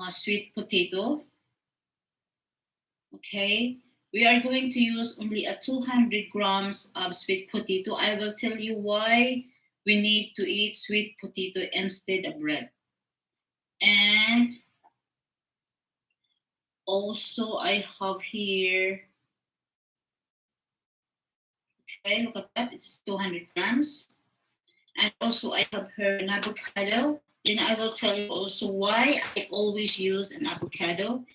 sweet potato. Okay, we are going to use only a 200 grams of sweet potato. I will tell you why we need to eat sweet potato instead of bread. And also I have here, okay, look at that, it's 200 grams. And also I have here an avocado. Then I will tell you also why I always use an avocado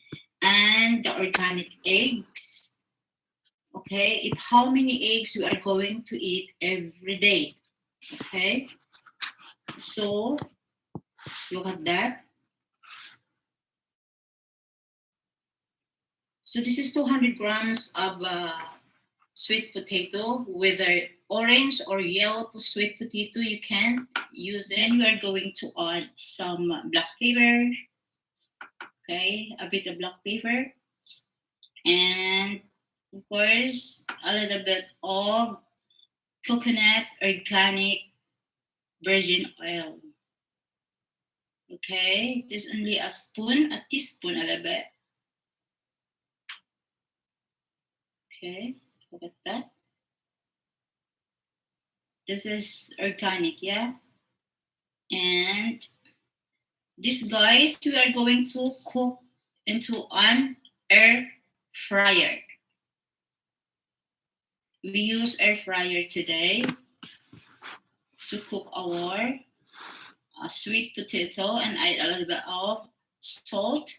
and the organic eggs. Okay, if how many eggs we are going to eat every day. Okay, so look at that. So this is 200 grams of sweet potato, whether orange or yellow sweet potato, you can use it. Then we are going to add some black pepper, okay, a bit of black pepper, and of course a little bit of coconut organic virgin oil. Okay, just only a spoon, a teaspoon, a little bit. Okay, look at that. This is organic, yeah. And this, guys, we are going to cook into an air fryer. We use air fryer today to cook our sweet potato and add a little bit of salt.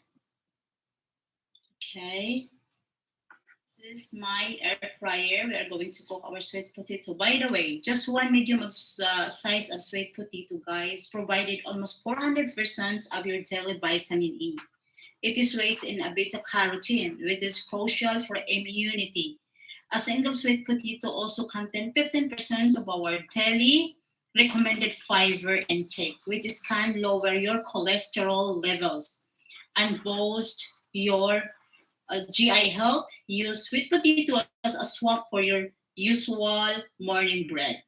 Okay. This is my air fryer. We are going to cook our sweet potato. By the way, just one medium of size of sweet potato, guys, provided almost 400% of your daily vitamin E. It is rich in beta carotene, which is crucial for immunity. A single sweet potato also contains 15% of our daily recommended fiber intake, which can lower your cholesterol levels and boost your GI health. Use sweet potato as a swap for your usual morning bread.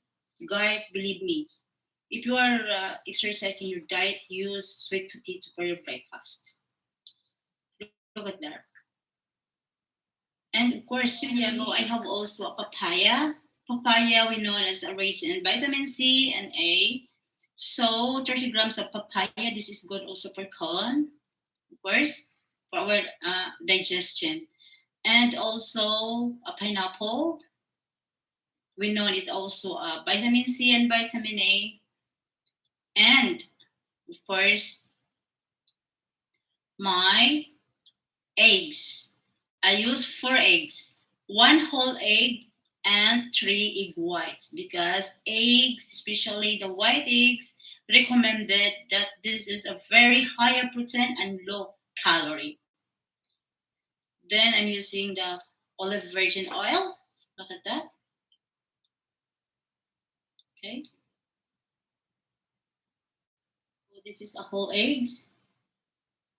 Guys, believe me, if you are exercising your diet, use sweet potato for your breakfast. Look at that. And of course, Santiago, I have also a papaya. Papaya, we know as a rich in vitamin C and A. So 30 grams of papaya. This is good also for colon, of course, for our digestion. And also a pineapple. We know it also vitamin C and vitamin A. And of course, my eggs. I use 4 eggs, one whole egg, and 3 egg whites because eggs, especially the white eggs, recommended that this is a very higher protein and low calorie. Then I'm using the olive virgin oil. Look at that. Okay. So this is a whole eggs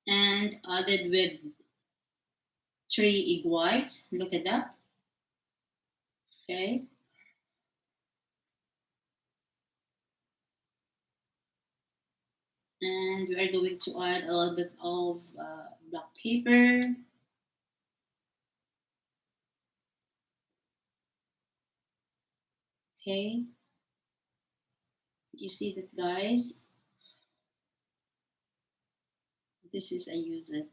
and added with 3 egg whites. Look at that. Okay. And we are going to add a little bit of black pepper. Okay. You see that, guys? This is I use it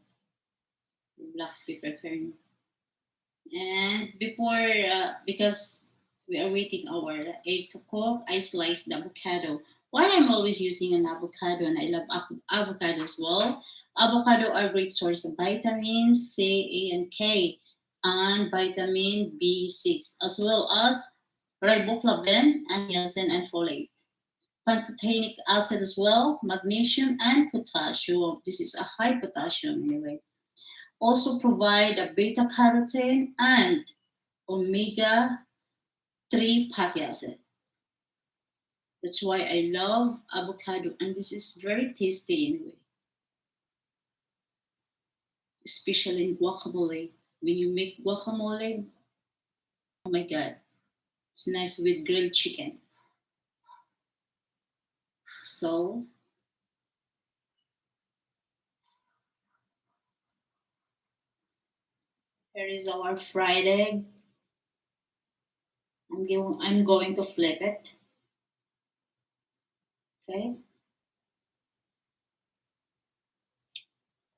black pepper kernel. And before, because we are waiting our egg to cook, I slice the avocado. Why I'm always using an avocado, and I love avocado as well. Avocado are great source of vitamins C, A, and K, and vitamin B6, as well as riboflavin and niacin and folate. Pantothenic acid as well, magnesium and potassium. This is a high potassium anyway. Also provide a beta carotene and omega 3 fatty acid. That's why I love avocado, and this is very tasty anyway, especially in guacamole. When you make guacamole, oh my god, it's nice with grilled chicken. So Here is our fried egg. I'm going to flip it. Okay.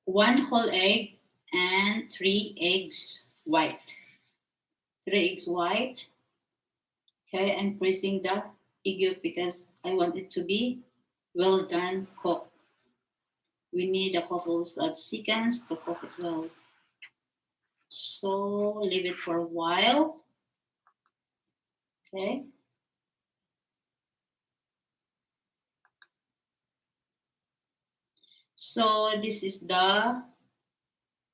One whole egg and three eggs white. Three eggs white. Okay, I'm pressing the egg yolk because I want it to be well done cooked. We need a couple of seconds to cook it well. So leave it for a while. Okay. So this is the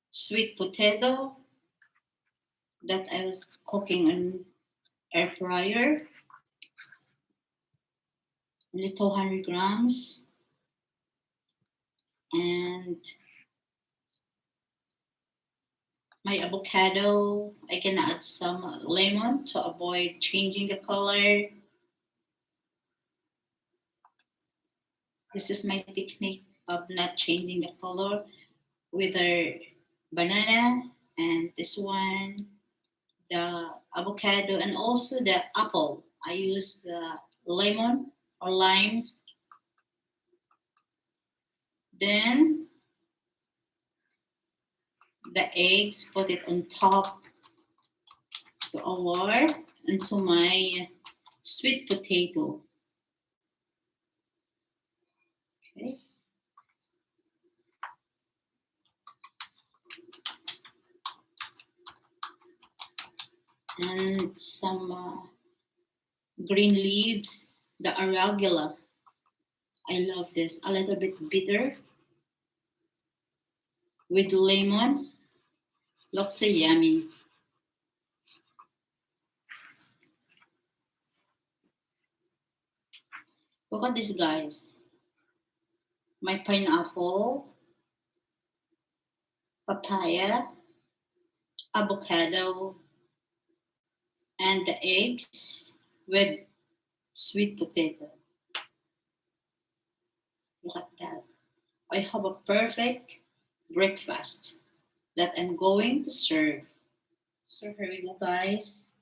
sweet potato that I was cooking on air fryer. Only 200 grams. And my avocado, I can add some lemon to avoid changing the color. This is my technique of not changing the color with the banana and this one, the avocado, and also the apple. I use lemon or limes. Then the eggs, put it on top to our into my sweet potato. Okay. And some green leaves, the arugula. I love this. A little bit bitter with lemon. Looks so yummy. Look at this, guys. My pineapple, papaya, avocado, and the eggs with sweet potato. Look at that. I have a perfect breakfast that I'm going to serve. So here we go, guys.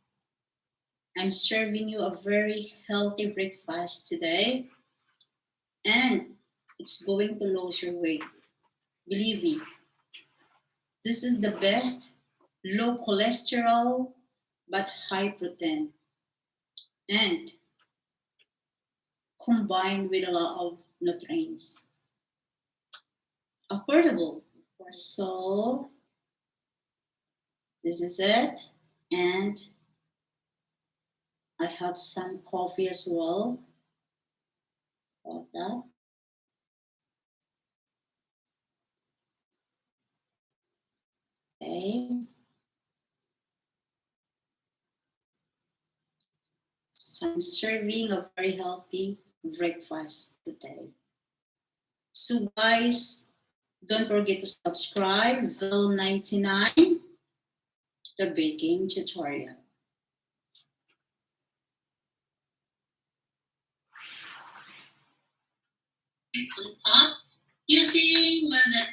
I'm serving you a very healthy breakfast today, and it's going to lose your weight. Believe me, this is the best low cholesterol but high protein and combined with a lot of nutrients. Affordable. So this is it. And I have some coffee as well. Like that. Okay. So I'm serving a very healthy breakfast today. So guys, don't forget to subscribe Vil 99, the baking tutorial. On top, using the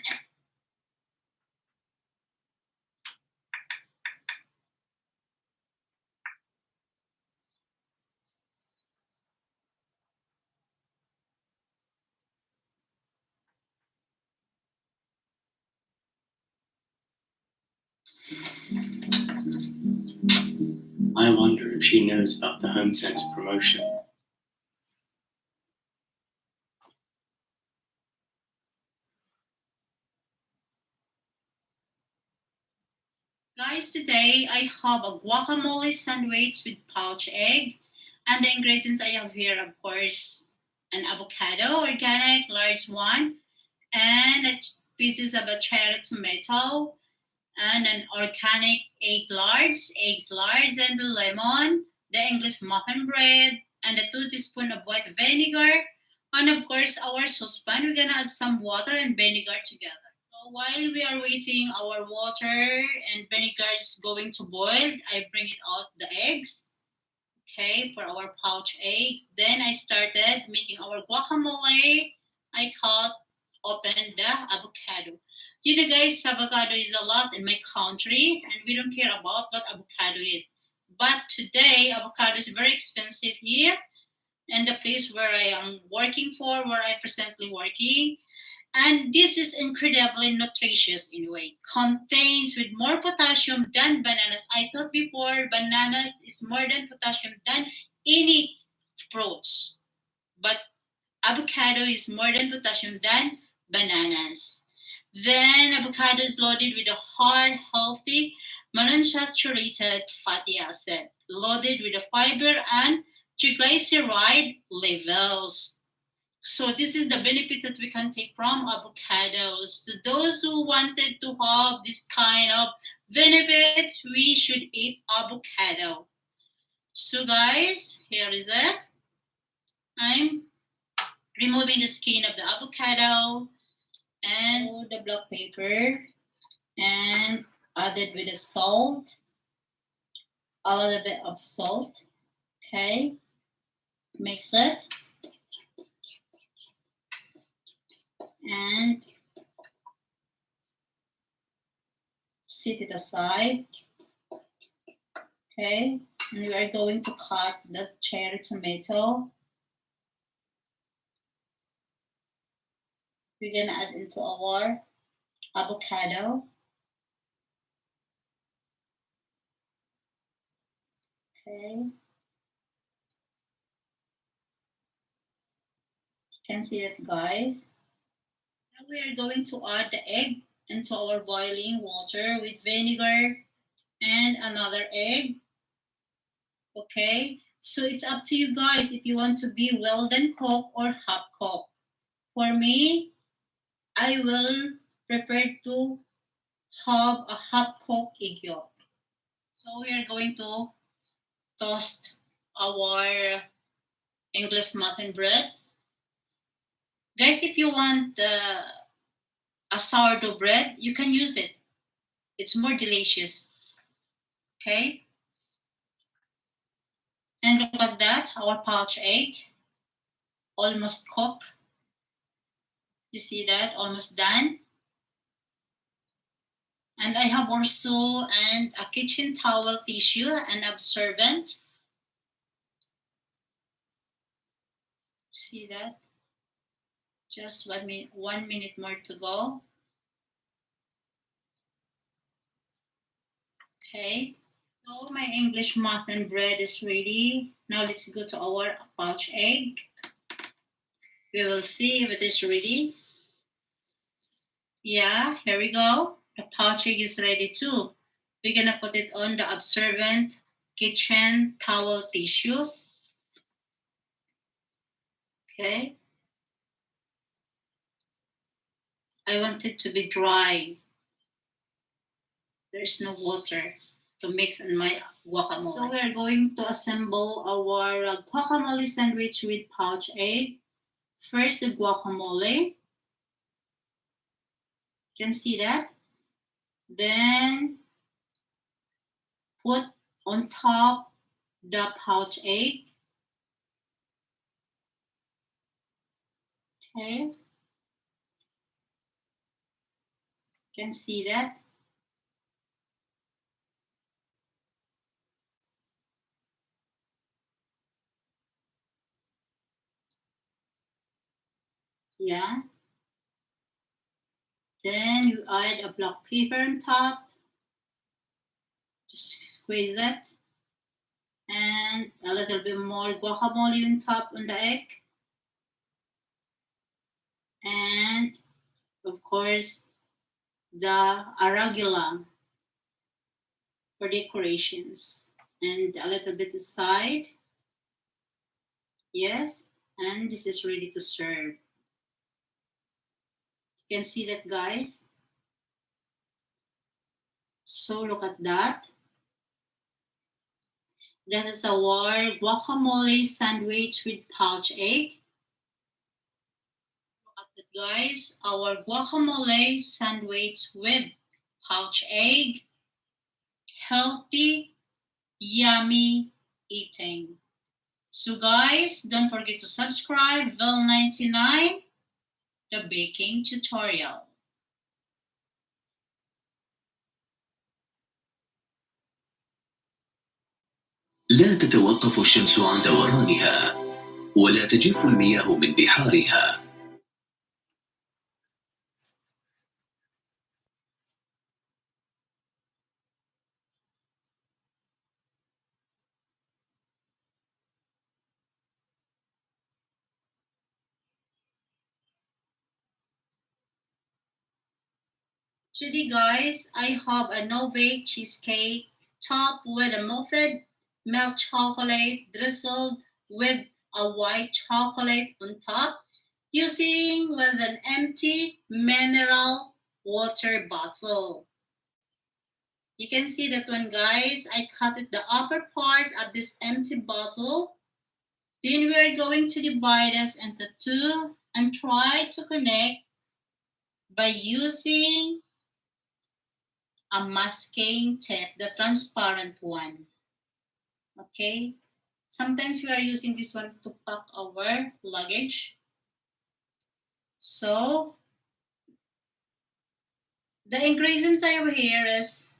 I wonder if she knows about the home center promotion. Guys, today I have a guacamole sandwich with pouch egg. And the ingredients I have here, of course, an avocado, organic, large one, and pieces of a cherry tomato, and an organic eggs large, and the lemon, the English muffin bread, and a 2 teaspoons of white vinegar. And of course, our saucepan, we're gonna add some water and vinegar together. So while we are waiting, our water and vinegar is going to boil. I bring it out the eggs, okay, for our pouch eggs. Then I started making our guacamole. I cut open the avocado. You know, guys, avocado is a lot in my country, and we don't care about what avocado is. But today, avocado is very expensive here, and the place where I am working for, where I presently working. And this is incredibly nutritious in a way. Contains with more potassium than bananas. I thought before bananas is more than potassium than any fruits. But avocado is more than potassium than bananas. Then avocado is loaded with a hard, healthy, monounsaturated fatty acid, loaded with a fiber and triglyceride levels. So this is the benefits that we can take from avocados. So those who wanted to have this kind of benefits, we should eat avocado. So guys, here is it. I'm removing the skin of the avocado and the black pepper and added with the salt, a little bit of salt. Okay, mix it and set it aside. Okay, and we are going to cut the cherry tomato. We're gonna add into our avocado. Okay. You can see that, guys. Now we are going to add the egg into our boiling water with vinegar and another egg. Okay, so it's up to you guys if you want to be well done cook or half cook. For me, I will prepare to have a half cooked egg yolk. So we are going to toast our English muffin bread. Guys, if you want a sourdough bread, you can use it. It's more delicious. Okay? And look at that, our pouch egg, almost cooked. You see that, almost done. And I have also a kitchen towel tissue and absorbent. See that? Just 1 minute more to go. Okay, so my English muffin bread is ready. Now let's go to our pouch egg. We will see if it is ready. Yeah, here we go. The pouch egg is ready too. We're gonna put it on the absorbent kitchen towel tissue. Okay. I want it to be dry. There's no water to mix in my guacamole. So we are going to assemble our guacamole sandwich with pouch egg. First, the guacamole. You can see that. Then put on top the pouch egg. Okay. You can see that. Yeah. Then you add a black pepper on top. Just squeeze it. And a little bit more guacamole on top on the egg. And of course, the arugula for decorations. And a little bit aside. Yes. And this is ready to serve. You can see that, guys. So look at that. That is our guacamole sandwich with pouch egg. Look at that, guys. Our guacamole sandwich with pouch egg. Healthy, yummy eating. So guys, don't forget to subscribe Vel99, the baking tutorial. لا تتوقف الشمس عن دورانها، ولا تجف المياه من بحارها. Today, guys, I have a Nove cheesecake topped with a melted milk chocolate drizzled with a white chocolate on top, using with an empty mineral water bottle. You can see that one, guys. I cut it the upper part of this empty bottle. Then we are going to divide this into two and try to connect by using a masking tape, the transparent one. Okay. Sometimes we are using this one to pack our luggage. So the ingredients I have here is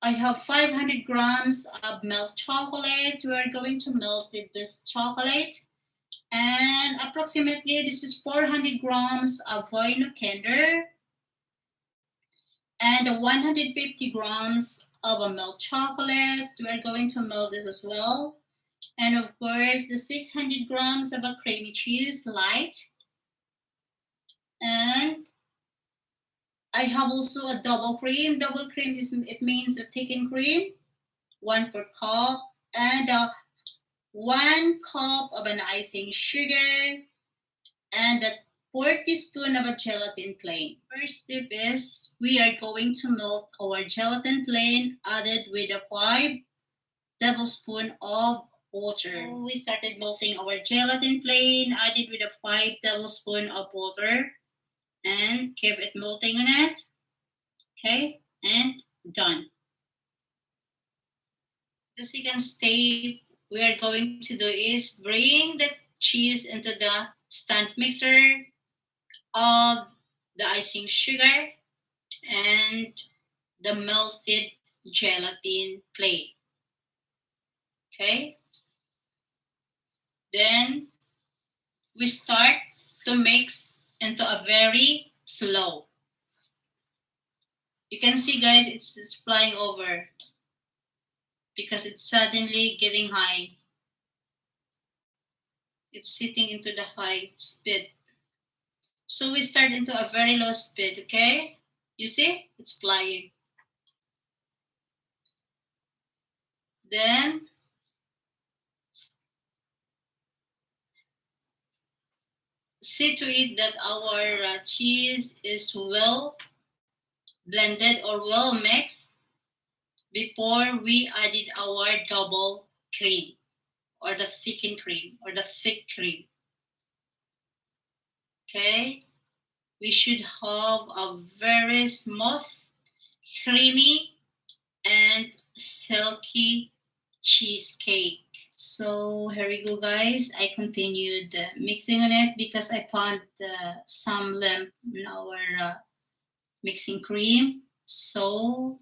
I have 500 grams of milk chocolate. We are going to melt with this chocolate. And approximately this is 400 grams of Voino Kinder and 150 grams of a milk chocolate. We are going to melt this as well. And of course, the 600 grams of a creamy cheese light. And I have also a double cream. Double cream it means a thickened cream, 1/4 cup, and 1 cup of an icing sugar, and a 4 teaspoons of a gelatin plain. First step is we are going to melt our gelatin plain added with a 5 tablespoons of water. So we started melting our gelatin plain added with a 5 tablespoons of water and keep it melting on it. Okay, and done. The second step we are going to do is bring the cheese into the stand mixer of the icing sugar and the melted gelatin plain. Okay, then we start to mix into a very slow. You can see, guys, it's flying over because it's suddenly getting high. It's sitting into the high speed. So we start into a very low speed, okay? You see? It's flying. Then see to it that our cheese is well blended or well mixed before we added our double cream or the thickened cream or the thick cream. Okay? We should have a very smooth, creamy, and silky cheesecake. So here we go, guys. I continued mixing on it because I found some lamp in our mixing cream. So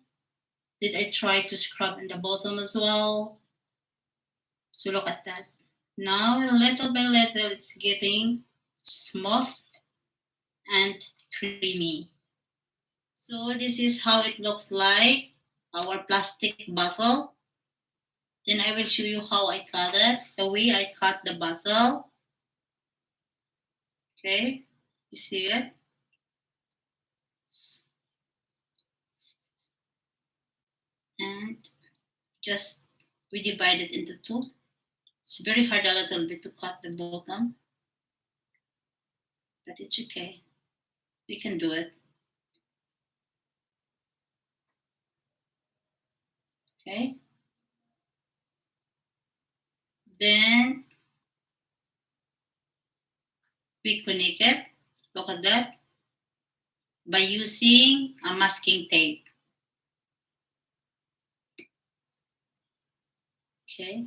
did I try to scrub in the bottom as well? So look at that. Now little by little it's getting smooth and creamy. So this is how it looks like, our plastic bottle. Then I will show you how I cut it, the way I cut the bottle. Okay, you see it? And just we divide it into two. It's very hard a little bit to cut the bottom, but it's okay. We can do it. Okay. Then we connect it. Look at that. By using a masking tape. Okay.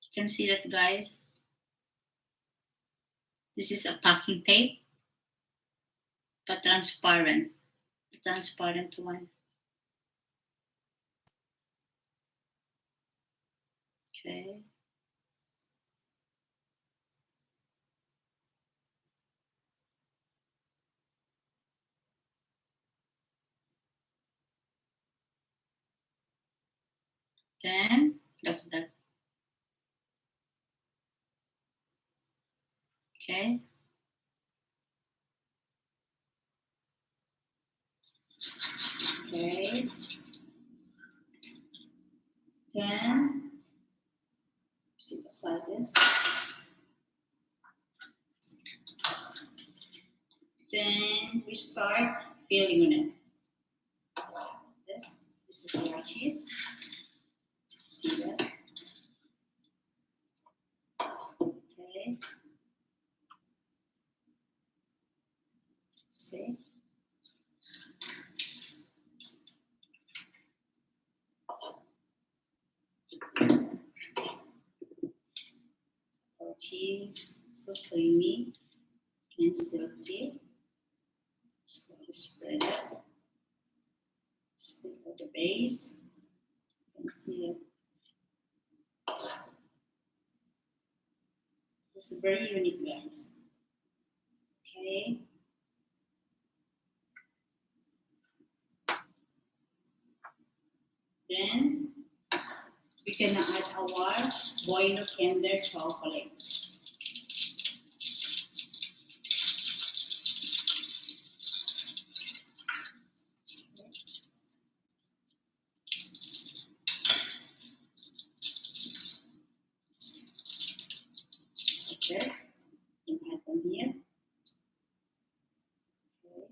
You can see that, guys. This is a packing tape. but transparent. The transparent one. Okay. Then look at that. Okay. Okay. Then see beside this. Then we start filling on it. This is the white cheese. See that? Okay. See? Our cheese, so creamy and silky. Slowly spread it. Spread out the base. You can see it. This is very unique, guys. Okay. Then we can add our boiled Kinder chocolate. Like this. You can add them here. Okay.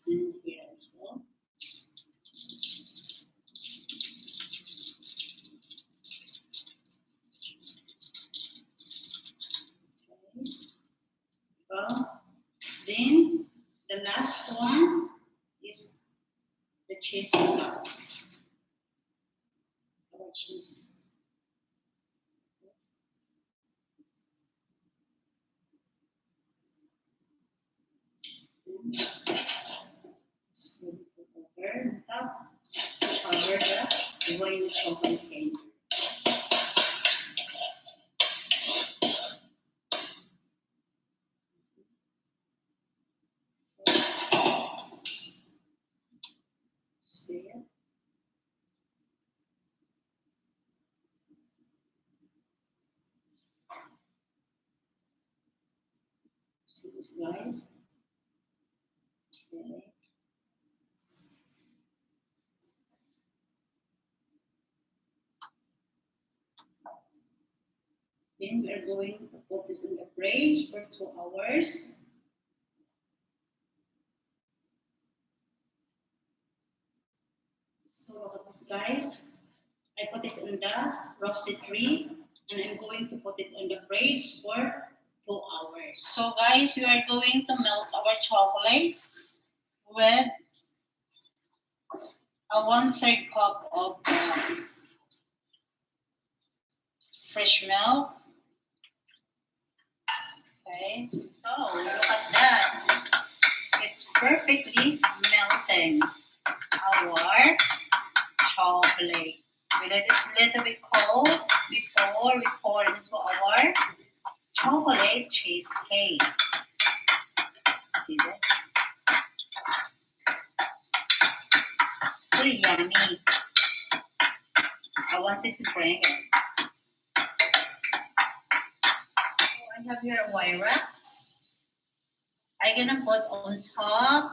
And here also. Okay. Well, then the last one is the cheese block. Our cheese. Spread it over the top. Cover the boiled chocolate cake. See it? See this, guys? Okay. Then we are going to put this in the fridge for 2 hours. So look at this, guys. I put it in the roasted tree and I'm going to put it in the fridge for 2 hours. So guys, we are going to melt our chocolate with a 1/3 cup of fresh milk. Okay, so look at that. It's perfectly melting our chocolate. We let it a little bit cold before we pour into our chocolate cheesecake. See that? So yummy. I wanted to bring it. So I have here a Wyrax. I'm gonna put on top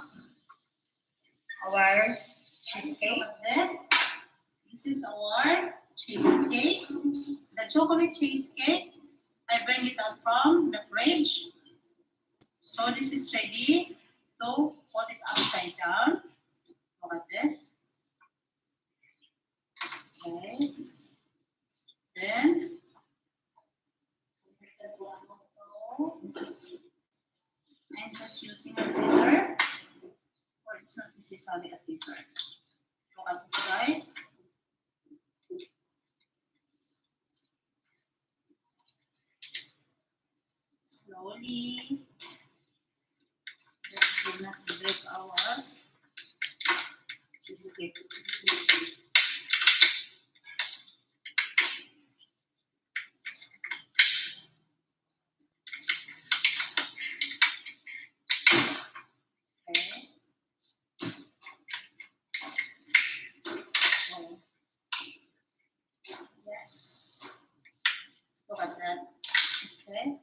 our cheesecake. This is our cheesecake. The chocolate cheesecake. I bring it out from the fridge. So this is ready to put it upside down. Look at this. Okay. Then I'm just using a scissor for It's not necessarily a scissor. Look at this, guys. Slowly. Let's do not break our cheesecake. Okay. Oh. Yes. Look at that. Okay.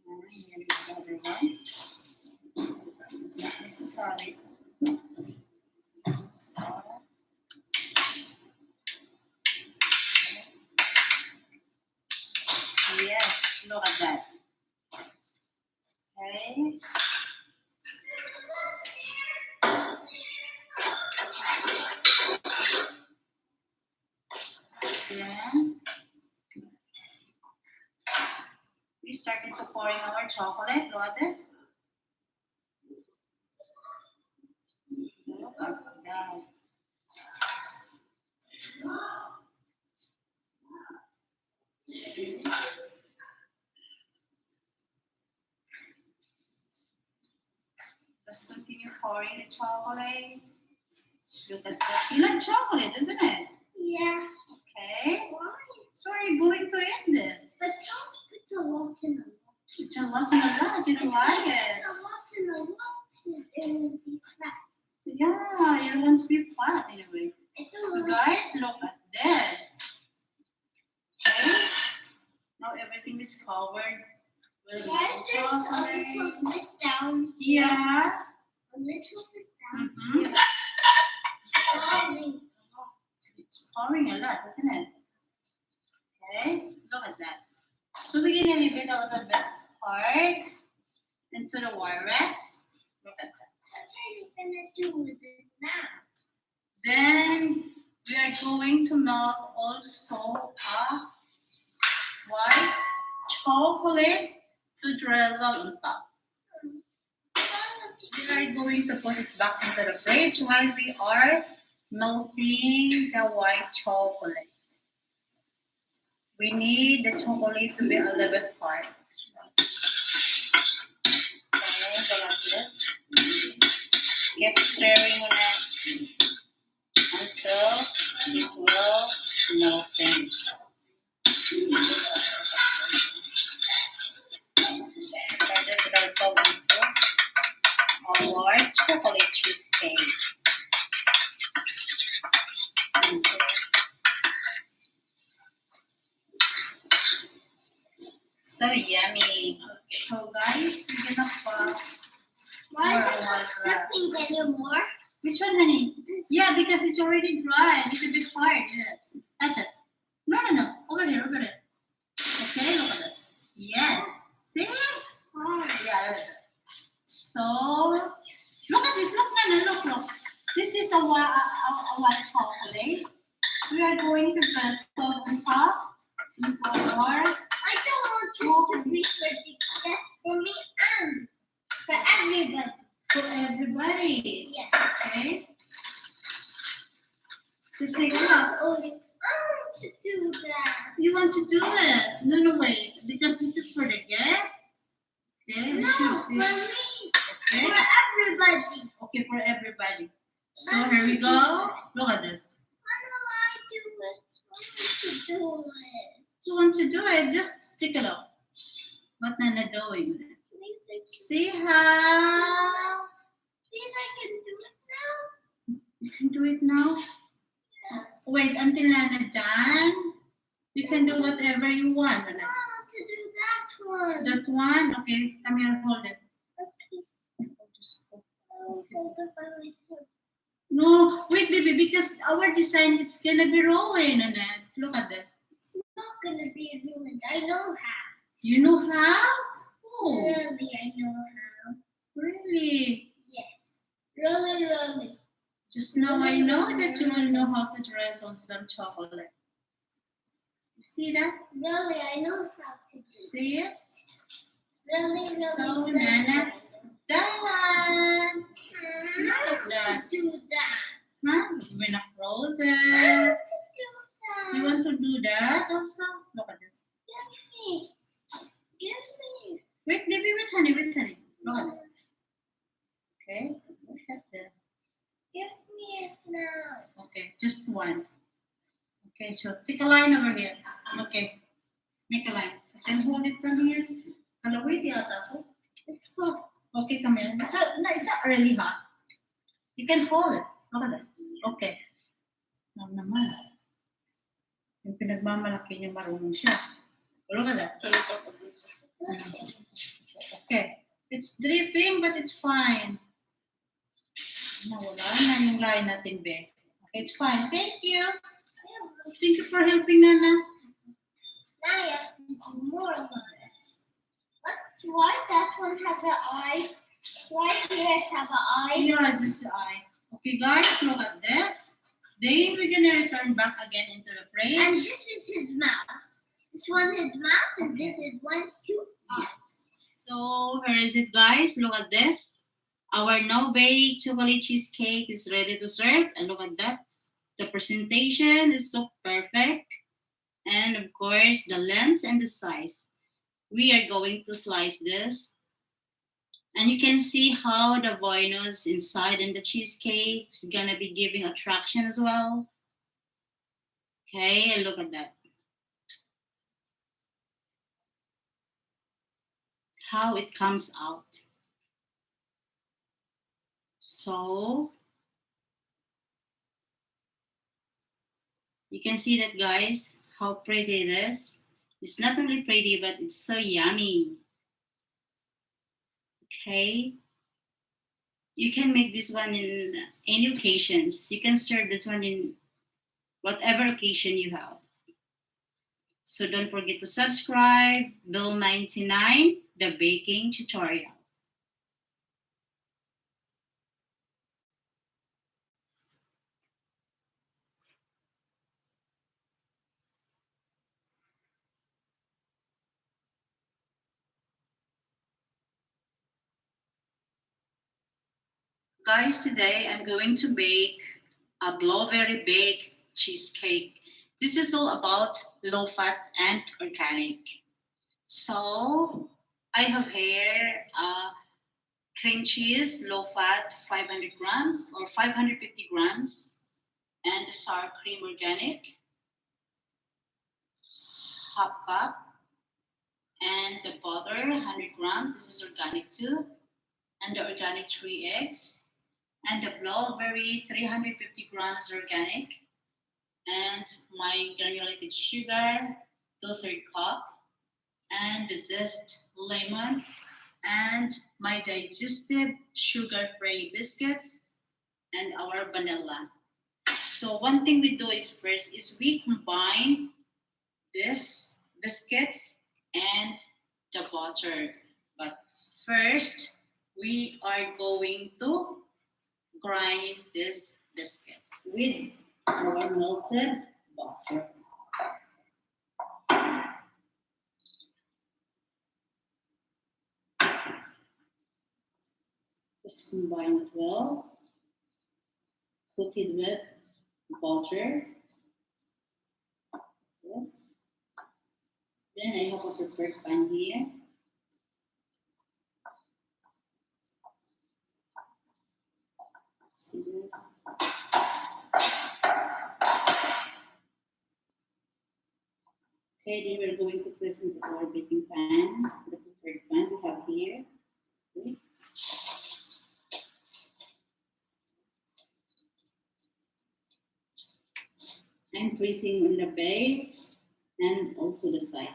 And here is the other one. It's not necessary. So, yes, look at that. Okay. Then we started to pouring our chocolate. Look at this. Look at that. Just continue pouring the chocolate. Look at that. You like chocolate, isn't it? Yeah. Okay. Why? So are you going to eat this? But don't put a lot in the lot. It's a lot and a lot. You don't like Put it. a lot in the lot. It will be flat. Yeah, you don't want to be flat anyway. I So don't like guys, look at this. Okay. Now everything is covered with why there's a chocolate. little bit down here. Yeah. A little bit down Mm-hmm. here. Falling a lot. It's pouring a lot, isn't it? Okay, look at that. So we're gonna leave it a little bit hard into the Wirex. Look at that. What are you gonna do with it now? Then we are going to melt also a white chocolate to drizzle on top. We are going to put it back into the fridge while we are melting the white chocolate. We need the chocolate to be a little bit hard. Okay, go like this. Keep stirring on it until it will melting. Started to drizzle into our chocolate cheesecake. So yummy. So guys, we're gonna put Why more is it water. not dripping anymore? Which one, honey? This Yeah, because it's already dry. It's a bit hard. Yeah. That's it. No. Over there. Okay, look at it. Yes. See? hard. Yeah, that's it. So, look at this. Look, Nana. Look. This is a white chocolate. We are going to press it on top into our I don't want this to be for just for me and for everybody. for everybody. Yes. Okay? So take it Not out. only I want to do that. You want to do it? No, wait. Because this is for the guests. Okay, we No, should for do- me. Okay. For everybody. Okay, for everybody. So here we go. Look at this. Why do I do it? I want to do it. You want to do it? Just take it off. What Nana doing? See how Think I can do it now? you can do it now? Yes. Wait until Nana done. You can do whatever you want. I Nana. want to do that one. That one? Okay, come here, hold it. Okay. I'll hold it by myself. No, wait, baby, because our design it's gonna be rolling, Nana. Look at this. It's not gonna be ruined. I know how. You know how? Oh, Really, I know how. really? Yes. Really. Just now I know that you will know how to dress on some chocolate. You see that? Really, I know how to do it. See it? Really, So, really. Nana, Done. Look at To that. do that. Huh? We're not frozen. To do You that. want to do that also? Look at this. Give me. Give me. Wait, baby, wait, honey, wait, honey. Look at this. Okay, look at this. Give me it now. Okay, just one. Okay, so take a line over here. Okay, make a line. I can hold it from here. Hello, wait, yata ako. Let's go. Okay, come here. It's not early, huh? You can hold it. Look at that. Okay. Now naman. Yung pinagmamalaki niya, marunong siya. Look at that. Okay. It's dripping, but it's fine. Nawala na yung line natin, Be. Okay, it's fine. Thank you. Thank you for helping, Nana. Now you have to do more of this. Why that one has an eye? Why yours have an eye? Yeah, this is I. Okay, guys, look at this. Then we're gonna return back again into the And fridge. this is his mouth. This one is mouth, and this is 1, 2, eyes. So here is it, guys. Look at this. Our no-bake chocolate cheesecake is ready to serve. And look at that. The presentation is so perfect. And of course, the length and the size. We are going to slice this. And you can see how the buenos inside and the cheesecake is gonna be giving attraction as well. Okay, and look at that. How it comes out. So you can see that, guys, how pretty it is. It's not only pretty, but it's so yummy. Okay. You can make this one in any occasions. You can serve this one in whatever occasion you have. So don't forget to subscribe. Bill 99, the baking tutorial. Guys, today I'm going to bake a blueberry baked cheesecake. This is all about low fat and organic. So I have here cream cheese, low fat, 500 grams or 550 grams, and sour cream organic, half cup, and the butter, 100 grams. This is organic too, and the organic 3 eggs, and the blueberry, 350 grams organic, and my granulated sugar, 2/3 cup, and the zest lemon, and my digestive sugar-free biscuits, and our vanilla. So one thing we do is first is we combine this biscuits and the butter. But first, we are going to grind these biscuits with our melted butter. Just combine it well. Coat it with butter. Yes. Then I have a prepared pan here. See this? Okay, then we're going to place into our baking pan, the prepared pan we have here. Yes. I'm pressing on the base and also the side.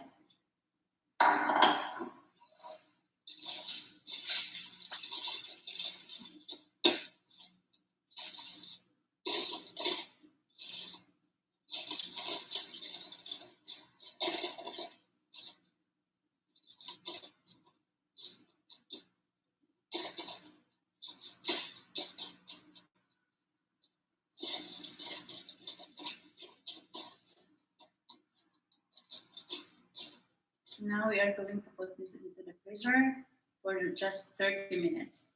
Now we are going to put this into the freezer for just 30 minutes.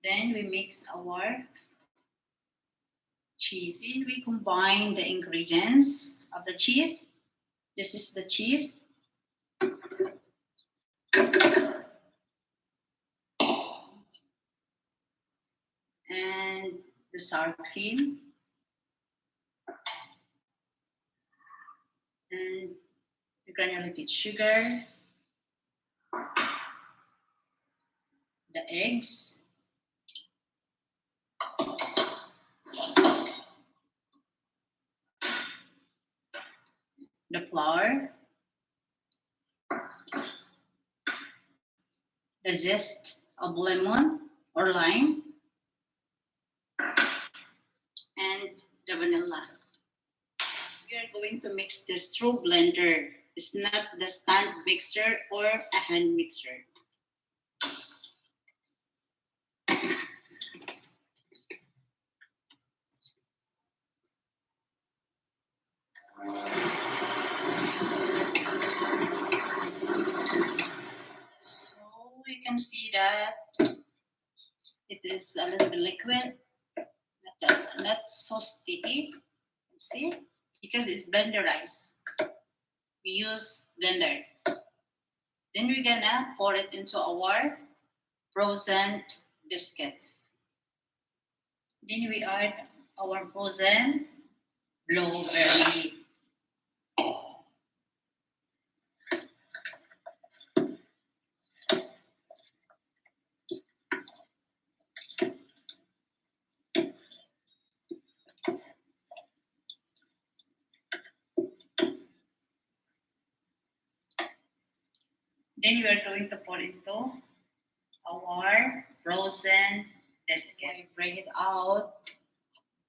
Then we mix our cheese. Then we combine the ingredients of the cheese. This is the cheese. And the sour cream. And the granulated sugar. The eggs. The flour. The zest of lemon or lime. And the vanilla. We are going to mix this through blender. It's not the stand mixer or a hand mixer. So we can see that it is a little bit liquid, not so sticky. See, because it's blenderized. We use blender. Then we're gonna pour it into our frozen biscuits. Then we add our frozen blueberry. Then we are going to pour into our frozen biscuit. Break it out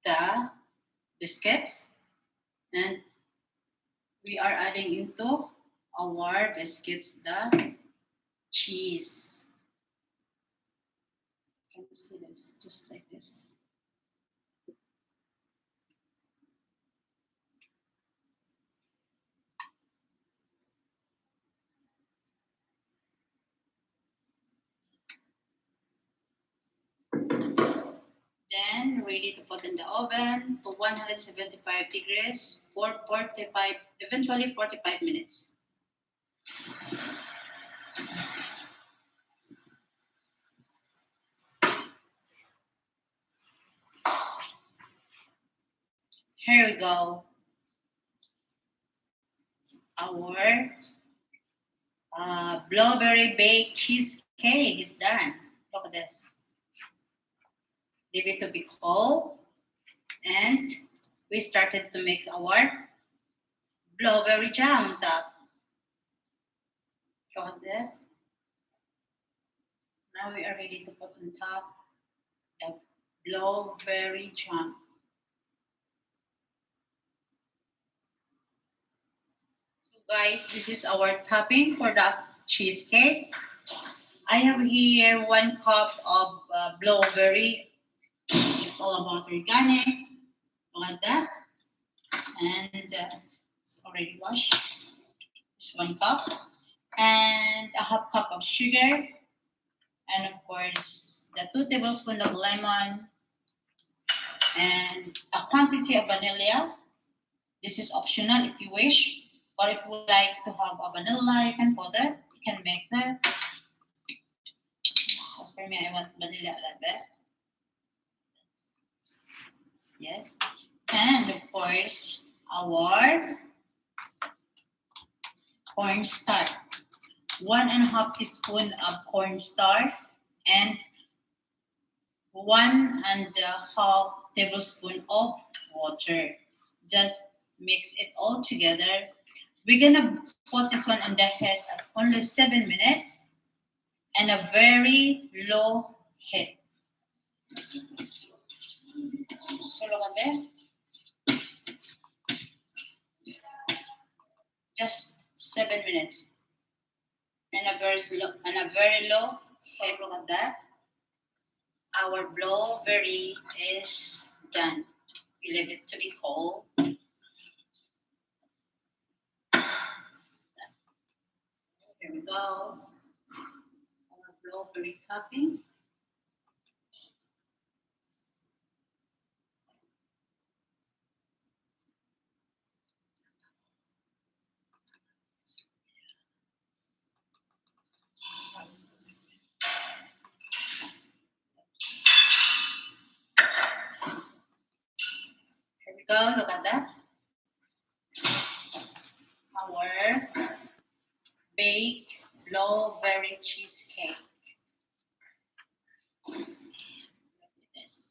the biscuits, and we are adding into our biscuits the cheese. Can you see this? Just like this. Then ready to put in the oven to 175 degrees for 45, eventually 45 minutes. Here we go. Our blueberry baked cheesecake is done. Look at this. Leave it to be cold, and we started to mix our blueberry jam on top. Look at this. Now we are ready to put on top the blueberry jam. So guys, this is our topping for the cheesecake. I have here 1 cup of blueberry. It's all about organic. Look at that. And it's already washed. It's 1 cup. And a half cup of sugar. And of course, the 2 tablespoons of lemon. And a quantity of vanilla. This is optional if you wish. Or if you would like to have a vanilla, you can put it. You can mix it. For me, I want vanilla a little bit. Yes. And of course, our cornstarch. 1.5 teaspoon of cornstarch and 1.5 tablespoon of water. Just mix it all together. We're gonna put this one on the heat at only 7 minutes and a very low heat. So look at this. Just 7 minutes. And a very low heat. Look at that. Our blueberry is done. We leave it to be cold. Here we go. Our blueberry topping. Here we go. Look at that. Our baked blueberry cheesecake. Look at this.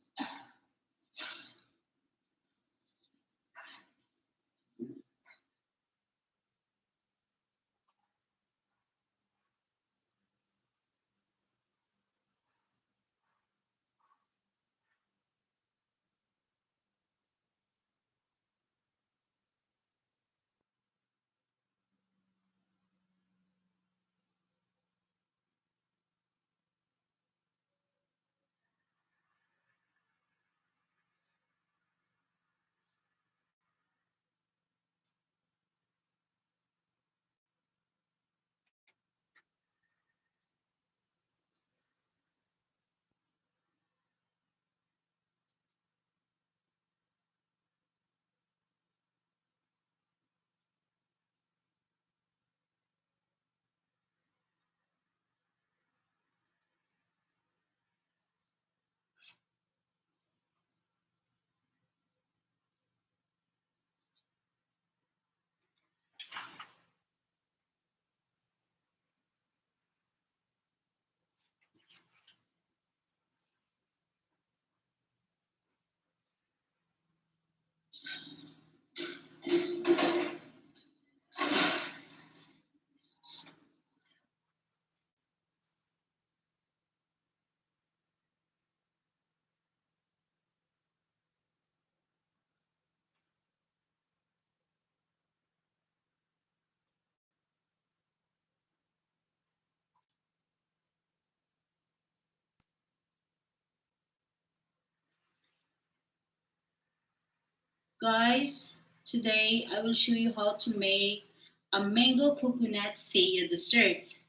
Guys, today I will show you how to make a mango coconut saya dessert.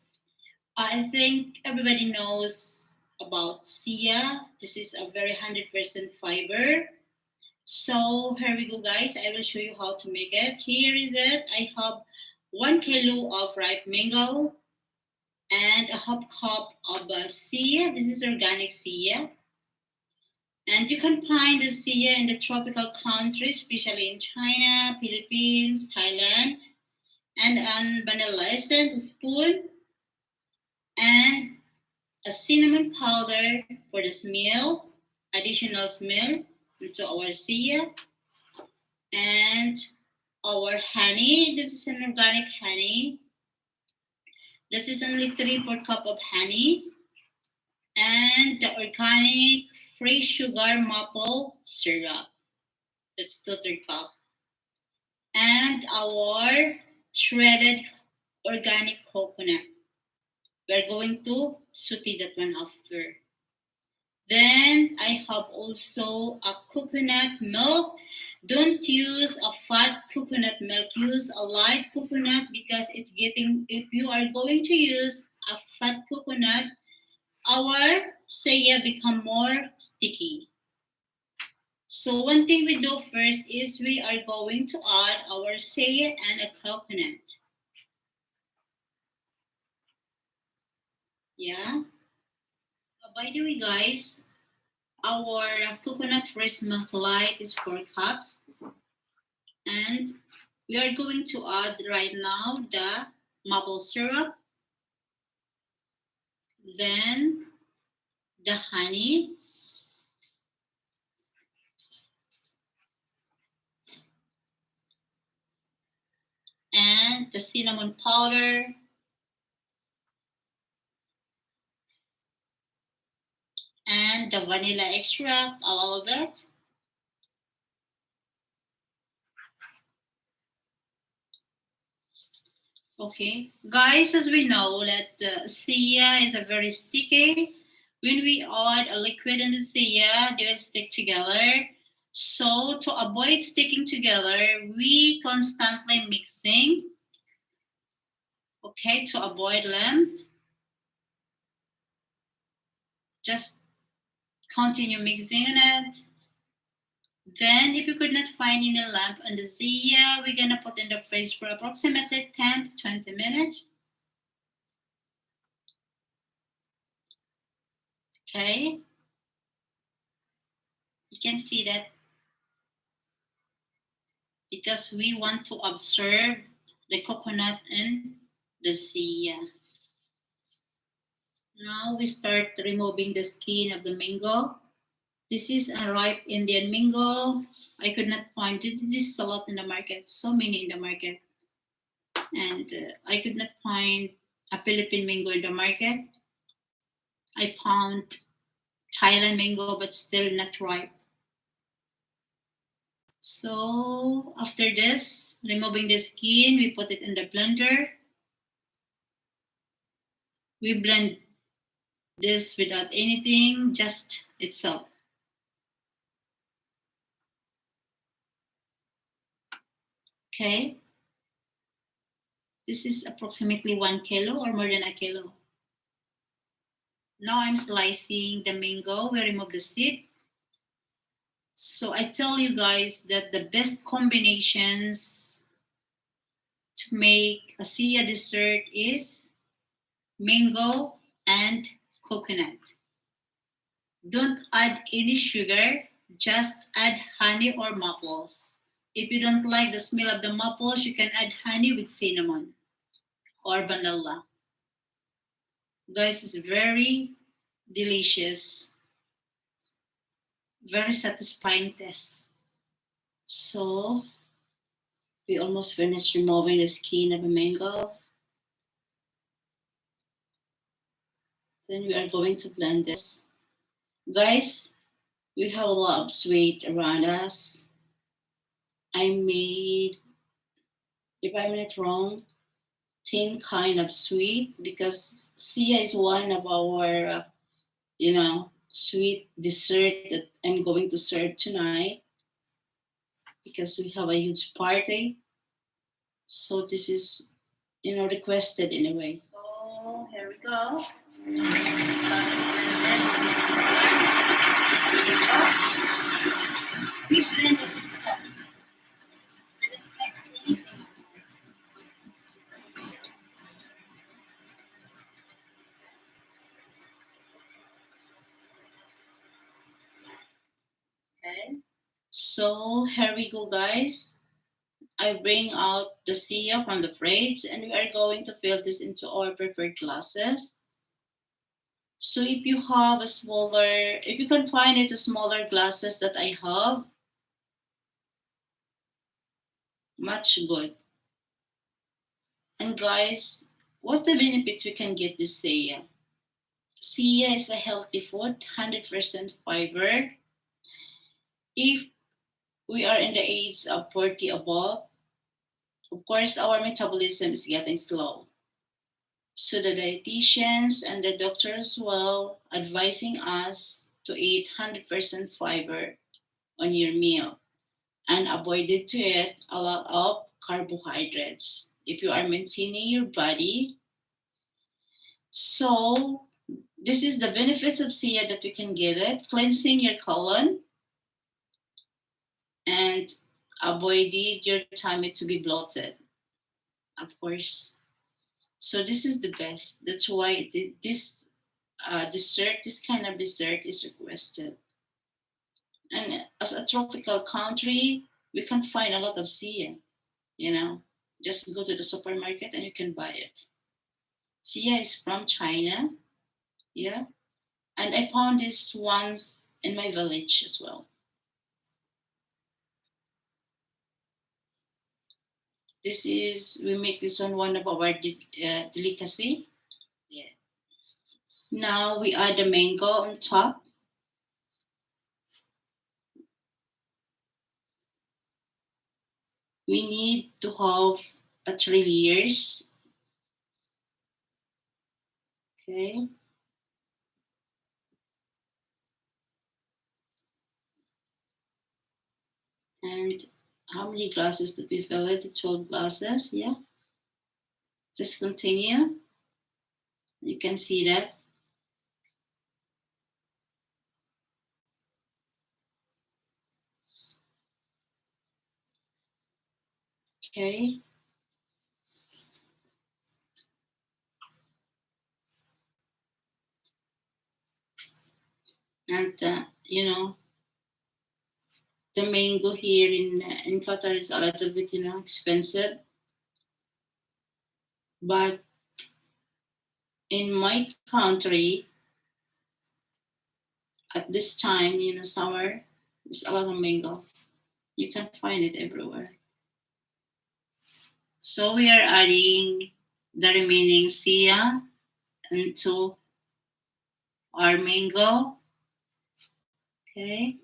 I think everybody knows about sia. This is a very 100% fiber. So here we go, guys. I will show you how to make it. Here is it. I have 1 kilo of ripe mango and a half cup of sia. This is organic sia. And you can find the sia in the tropical countries, especially in China, Philippines, Thailand, and an vanilla essence spoon and a cinnamon powder for the smell, additional smell into our sia, and our honey. This is an organic honey. That is only 3/4 cup of honey, and the organic free sugar maple syrup. That's 2/3 cup. And our shredded organic coconut. We're going to saute that one after. Then I have also a coconut milk. Don't use a fat coconut milk. Use a light coconut because it's getting, if you are going to use a fat coconut, our saya become more sticky. So one thing we do first is we are going to add our saya and a coconut. Yeah. By the way, guys, our coconut fresh milk light is 4 cups. And we are going to add right now the maple syrup, then the honey, and the cinnamon powder, and the vanilla extract, a little bit. Okay, guys, as we know that sia is a very sticky. When we add a liquid in the sia, they will stick together. So to avoid sticking together, we constantly mixing. Okay, to avoid lamp, just continue mixing it. Then, if you could not find any lamp on the Zia, we're gonna put in the fridge for approximately 10 to 20 minutes. Okay, you can see that because we want to observe the coconut and the Zia. Now we start removing the skin of the mango. This is a ripe Indian mango. I could not find it. This is a lot in the market, so many in the market. And I could not find a Philippine mango in the market. I found Thailand mango, but still not ripe. So after this, removing the skin, we put it in the blender. We blend this without anything, just itself. Okay. This is approximately 1 kilo or more than a kilo. Now I'm slicing the mango. We remove the seed. So I tell you guys that the best combinations to make a Sia dessert is mango and coconut. Don't add any sugar, just add honey or maples. If you don't like the smell of the maples, you can add honey with cinnamon or vanilla. Guys, it's very delicious, very satisfying taste. So we almost finished removing the skin of a mango. Then we are going to blend this. Guys, we have a lot of sweet around us. I made, if I'm not wrong, 10 kind of sweet because Sia is one of our, sweet dessert that I'm going to serve tonight because we have a huge party. So this is, requested anyway. So here we go. We blend it. Okay. So here we go, guys. I bring out the Sia from the fridge and we are going to fill this into our preferred glasses. So if you have if you can find it, the smaller glasses that I have, much good. And guys, what the benefits we can get this Sia? Sia is a healthy food, 100% fiber. If we are in the age of 40 above, of course, our metabolism is getting slow. So the dietitians and the doctor as well advising us to eat 100% fiber on your meal and avoided to eat a lot of carbohydrates if you are maintaining your body. So this is the benefits of Sia that we can get it, cleansing your colon and avoided your tummy to be bloated, of course. So this is the best. That's why this this kind of dessert is requested. And as a tropical country, we can find a lot of Sia. Just go to the supermarket and you can buy it. Sia is from China, yeah. And I found this once in my village as well. We make this one of our delicacy. Yeah. Now we add the mango on top. We need to have a 3 layers. Okay. And how many glasses did we fill it? 12 glasses, yeah. Just continue. You can see that. Okay. And the mango here in Qatar is a little bit expensive, but in my country at this time, summer, there's a lot of mango. You can find it everywhere. So we are adding the remaining sia into our mango. Okay.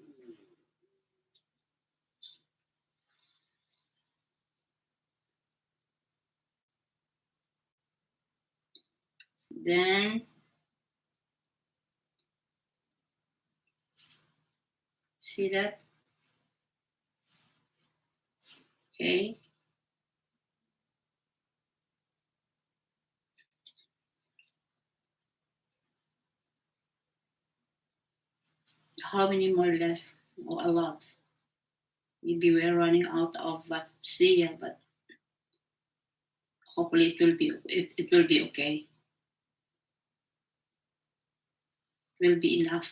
Then see that? Okay. How many more left? Oh, a lot. Maybe we're running out of sia, but hopefully it will be okay. It will be enough.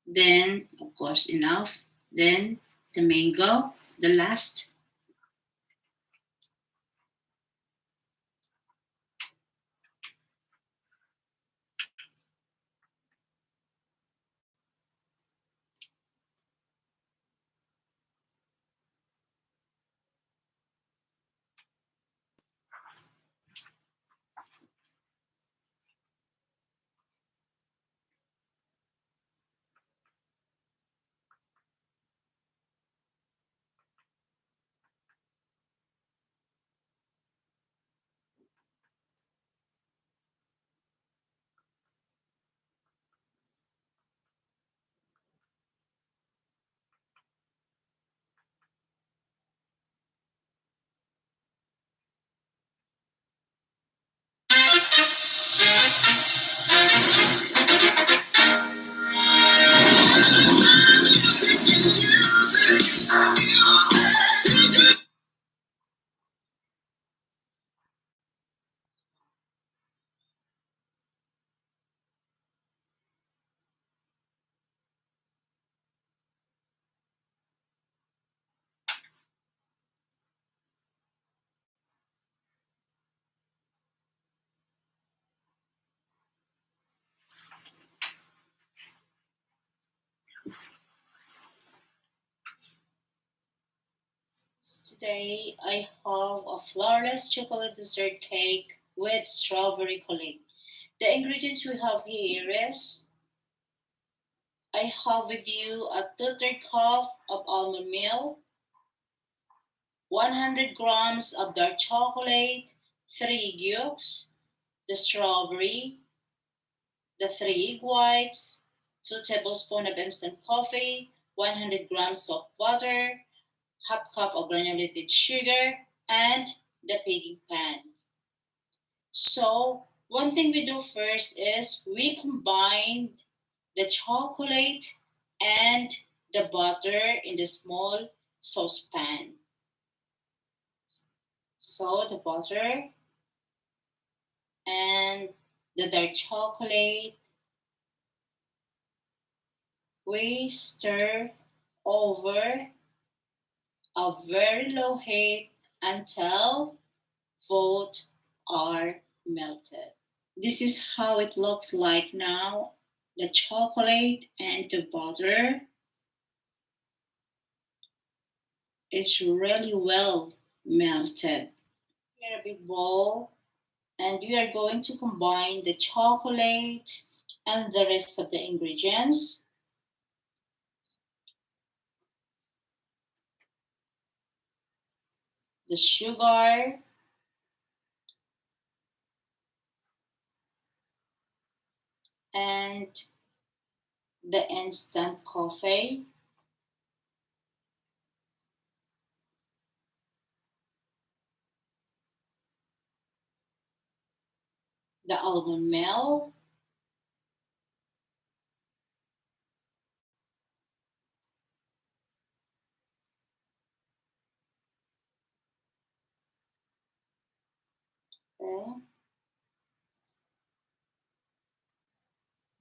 Then of course enough. Then the mango, the last. Today I have a flourless chocolate dessert cake with strawberry filling. The ingredients we have here is I have with you a 2/3 cup of almond milk, 100 grams of dark chocolate, 3 yolks, the strawberry, the 3 egg whites, 2 tablespoons of instant coffee, 100 grams of butter, half cup of granulated sugar, and the baking pan. So one thing we do first is we combine the chocolate and the butter in the small saucepan. So the butter and the dark chocolate, we stir over a very low heat until both are melted. This is how it looks like now. The chocolate and the butter is really well melted. Here a big bowl, and we are going to combine the chocolate and the rest of the ingredients. The sugar, and the instant coffee. the almond milk, okay.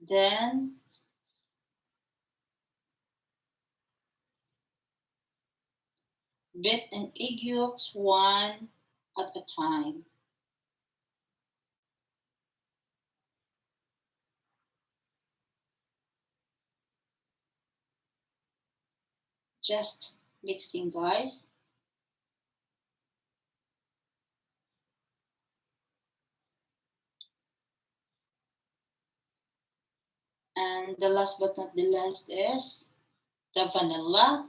Then beat and egg yolks one at a time. Just mixing, guys. And the last but not the least is the vanilla.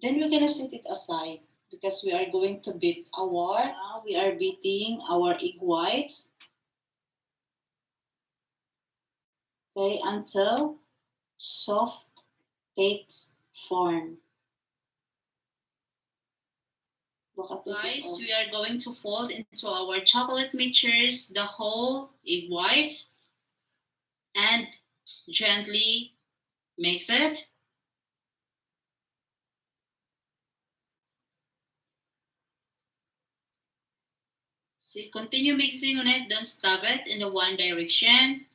Then we're gonna set it aside because we are going to beat our, we are beating our egg whites, okay, until soft cakes form. Look at this. Guys, we are going to fold into our chocolate mixtures the whole egg whites and gently mix it. See, continue mixing on it, don't stop it in the one direction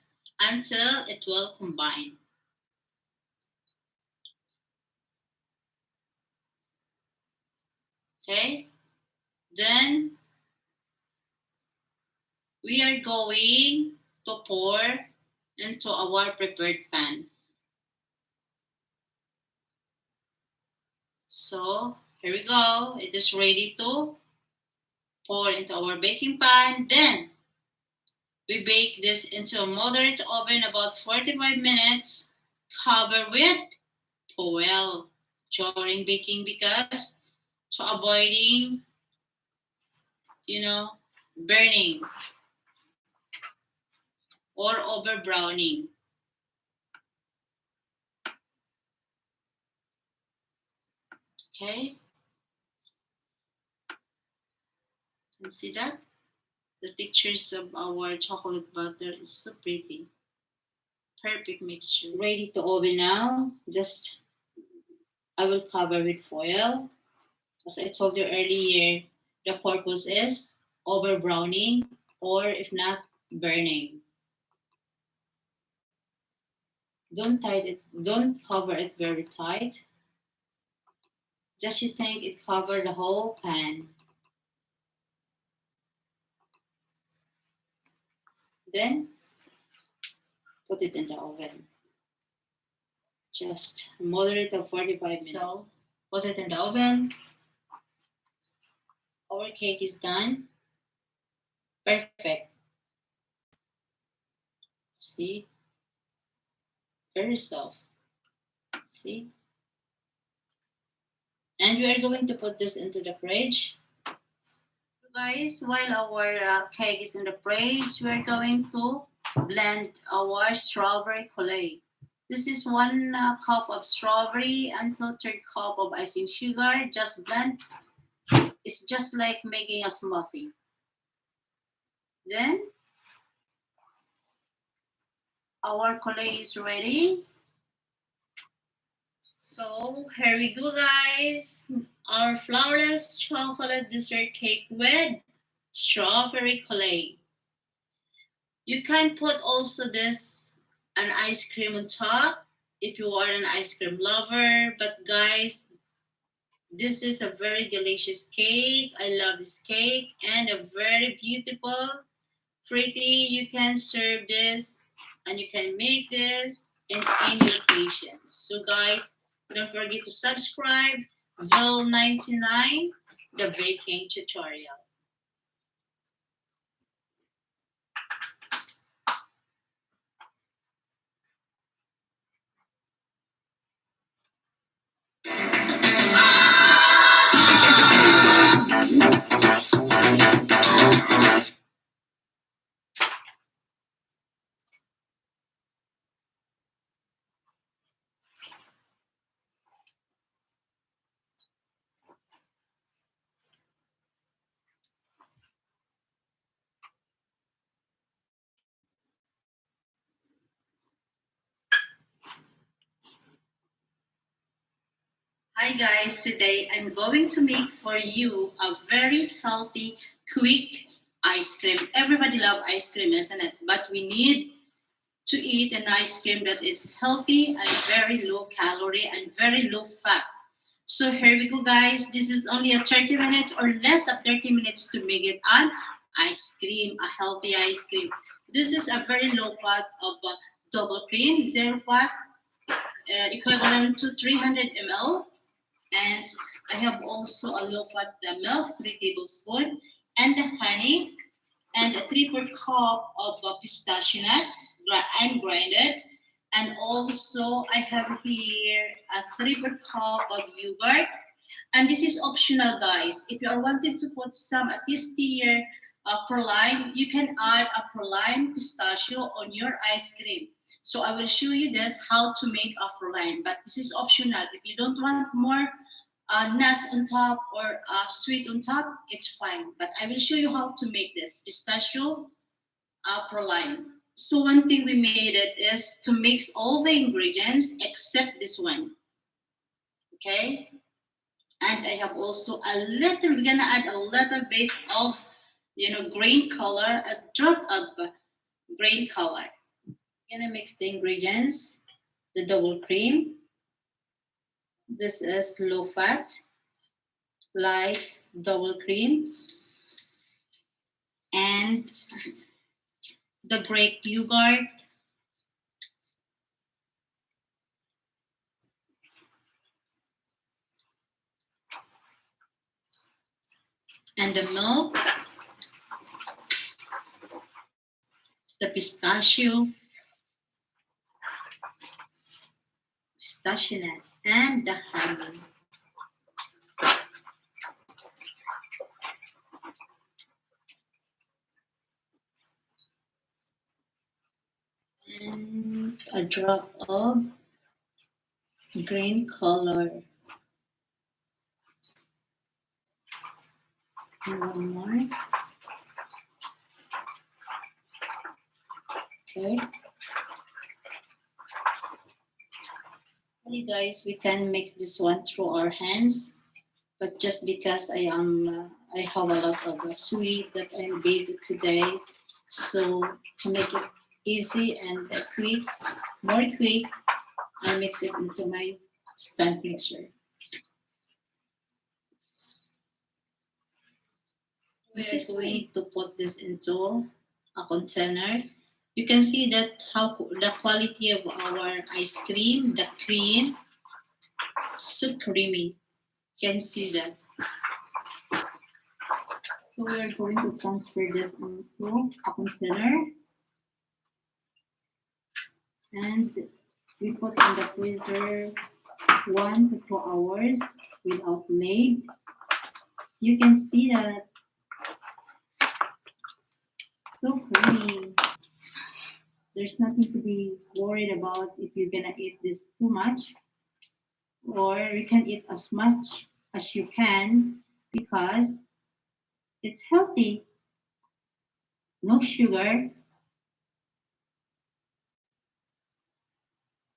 until it will combine. Okay, then we are going to pour into our prepared pan. So here we go. It is ready to pour into our baking pan. Then we bake this into a moderate oven about 45 minutes. Cover with foil during baking because to avoiding, burning or over browning. Okay, and see that the pictures of our chocolate butter is so pretty. Perfect mixture. Ready to oven now. Just I will cover with foil. As I told you earlier, the purpose is over browning or if not burning. Don't cover it very tight. Just you think it covered the whole pan. Then put it in the oven. Just moderate of 45 minutes. So put it in the oven. Our cake is done. Perfect. See? Very soft. See? And we are going to put this into the fridge. Guys, while our cake is in the fridge, we are going to blend our strawberry collet. This is 1 cup of strawberry and 2/3 cup of icing sugar. Just blend. It's just like making a smoothie. Then our collet is ready. So here we go, guys. Our flourless chocolate dessert cake with strawberry collet. You can put also this an ice cream on top if you are an ice cream lover. But guys, this is a very delicious cake. I love this cake and a very beautiful, pretty. You can serve this and you can make this in any occasion. So guys, don't forget to subscribe. Vil99, the baking tutorial. Hi guys, today I'm going to make for you a very healthy, quick ice cream. Everybody love ice cream, isn't it? But we need to eat an ice cream that is healthy and very low calorie and very low fat. So here we go guys. This is only a 30 minutes or less of 30 minutes to make it an ice cream, a healthy ice cream. This is a very low fat of double cream, zero fat, equivalent to 300 ml, and I have also a low fat milk, 3 tablespoons, and the honey, and a 3/4 cup of pistachio nuts, and grinded. And also I have here a 3/4 cup of yogurt. And this is optional, guys. If you are wanting to put some tastier praline, you can add a praline pistachio on your ice cream. So I will show you this how to make a praline, but this is optional. If you don't want more nuts on top or sweet on top, it's fine. But I will show you how to make this pistachio praline. So one thing we made it is to mix all the ingredients except this one. Okay, and I have also a little. We're gonna add a little bit of, green color, a drop of green color. We're gonna mix the ingredients, the double cream. This is low fat, light double cream, and the Greek yogurt, and the milk, the pistachio nut, and the honey. And a drop of green color. And one more. Okay. Hey guys, we can mix this one through our hands, but just because I have a lot of sweet that I'm baking today, so to make it easy and more quick, I mix it into my stand mixer. We are going to put this into a container. You can see that how the quality of our ice cream, the cream, so creamy. You can see that. So we are going to transfer this into a container, and we put in the freezer 1 to 2 hours without lid. You can see that so creamy. There's nothing to be worried about if you're gonna eat this too much, or you can eat as much as you can because it's healthy. No sugar.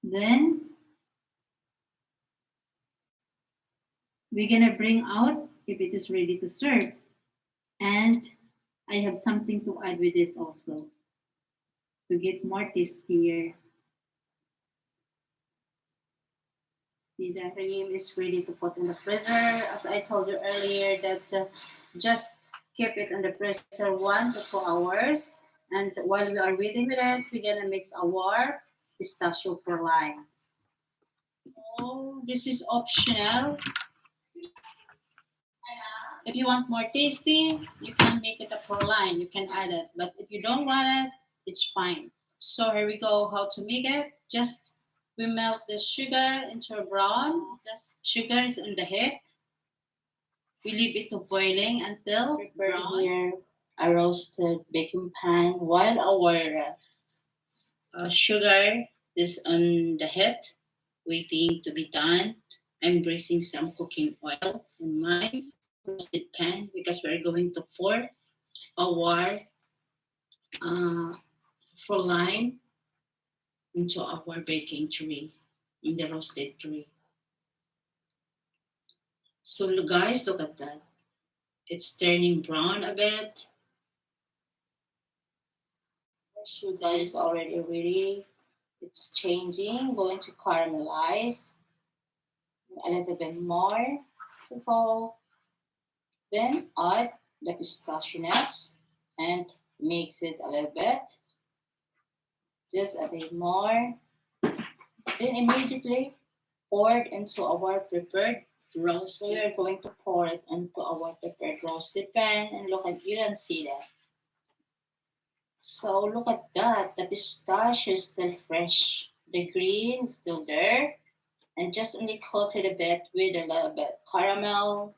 Then we're gonna bring out if it is ready to serve. And I have something to add with this also to get more tastier. The cream is ready to put in the freezer. As I told you earlier, that just keep it in the freezer 1 to 2 hours. And while we are waiting with it, we're gonna mix our pistachio praline. Oh, this is optional. If you want more tasty, you can make it a praline. You can add it. But if you don't want it, it's fine. So here we go. How to make it? Just we melt the sugar into a brown. Just sugar is on the heat. We leave it to boiling until brown. Here a roasted baking pan while our sugar is on the heat, waiting to be done. I'm greasing some cooking oil in my roasted pan because we're going to pour our praline into our baking tray, in the roasted tray. So guys, look at that. It's turning brown a bit. Sugar is already ready. It's changing, going to caramelize a little bit more to go. Then add the pistachio nuts and mix it a little bit, just a bit more. Then immediately pour it into our prepared roast. We are going to pour it into our prepared roasted pan, and look at, you can see that. So look at that. The pistachio is still fresh. The green is still there, and just only coated a bit with a little bit caramel.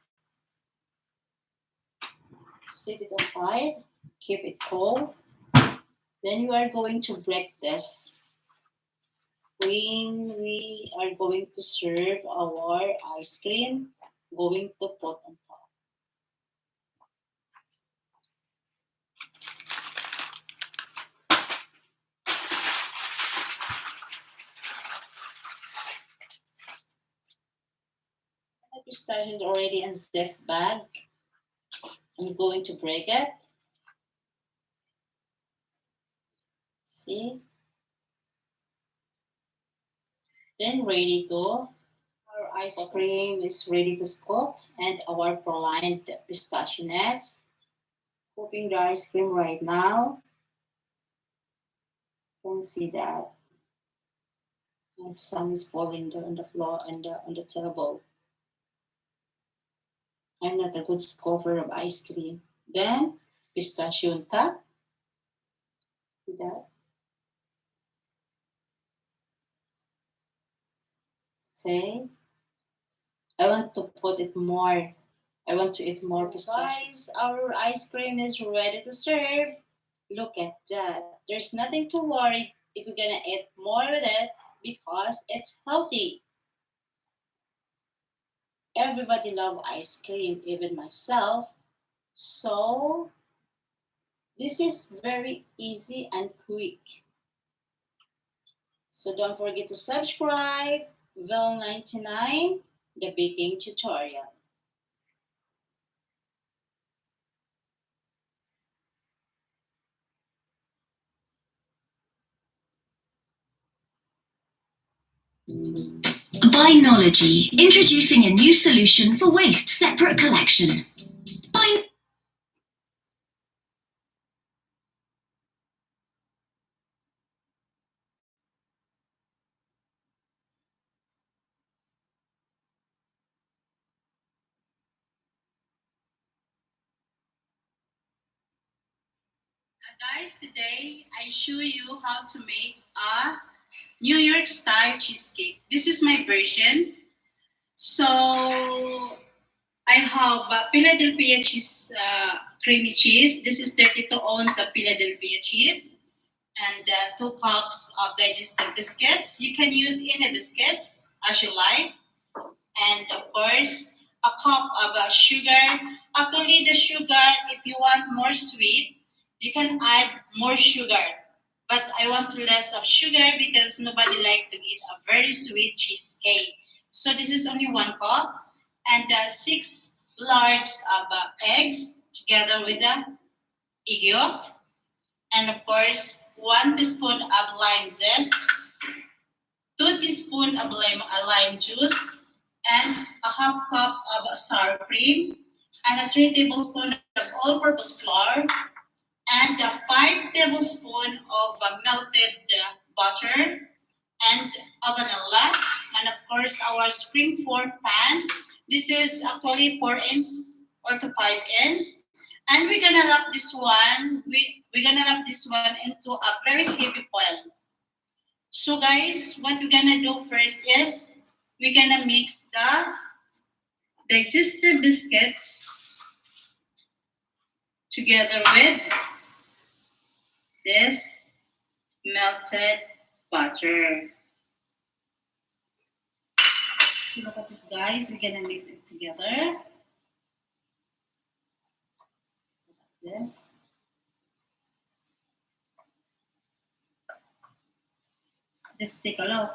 Set it aside. Keep it cold. Then you are going to break this. When we are going to serve our ice cream, going to put on top. The pistachio is already in zip bag. I'm going to break it. See? Then ready to. Our ice cream is ready to scoop, and our pralined pistachio nuts. Scooping the ice cream right now. You can see that. And some is falling there on the floor and on the table. I'm not a good scooper of ice cream. Then pistachio on top. See that? Say, I want to put it more. I want to eat more pistachio. Guys, our ice cream is ready to serve. Look at that. There's nothing to worry if we're gonna eat more with it because it's healthy. Everybody love ice cream, even myself. So this is very easy and quick. So don't forget to subscribe. Vel99, the baking tutorial. Binology, introducing a new solution for waste separate collection. Guys, today I show you how to make a New York style cheesecake. This is my version. So I have Philadelphia cheese, creamy cheese. This is 32 ounces of Philadelphia cheese and 2 cups of digestive biscuits. You can use any biscuits as you like. And of course, a cup of sugar. Actually, the sugar, if you want more sweet, you can add more sugar. But I want less of sugar because nobody like to eat a very sweet cheesecake. So this is only 1 cup and 6 large of eggs together with the egg yolk. And of course, 1 teaspoon of lime zest, 2 teaspoons of lime juice, and a half cup of sour cream, and a 3 tablespoons of all-purpose flour, and a 5 tablespoons of melted butter, and a vanilla, and of course our spring form pan. This is actually 4 inch or to 5 inch, and we're gonna wrap this one. We're gonna wrap this one into a very heavy foil. So guys, what we're gonna do first is we're gonna mix the digestive biscuits together with this melted butter. So look at this guys, we're gonna mix it together. This. Just take a look.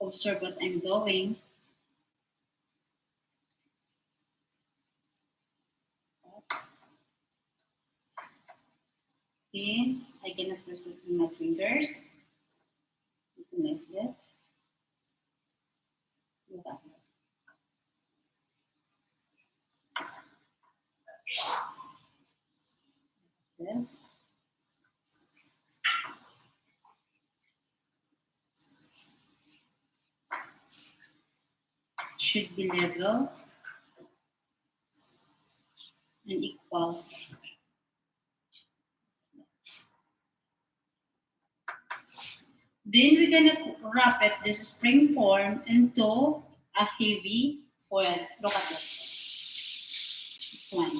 Observe what I'm doing. Then I'm gonna press it in my fingers. Something like this. Look at that. This. Should be level and equal. Then we're gonna wrap it, this spring form, into a heavy foil. Look at this. This one.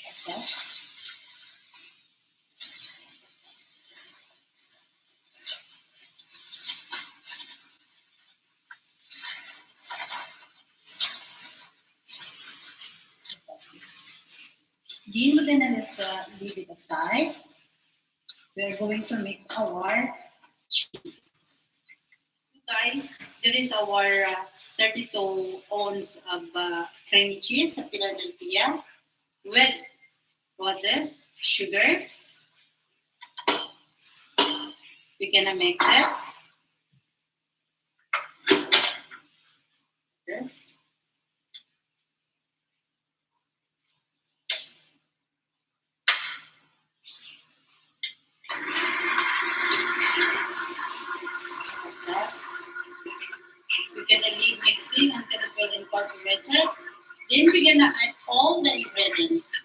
Like that. Then we're gonna just leave it aside. We're going to mix our cheese. So guys, there is our 32 ounce of cream cheese at Philadelphia with what this sugar. We're gonna mix it. This. We're gonna leave mixing until it will incorporate it. Then we're gonna add all the ingredients.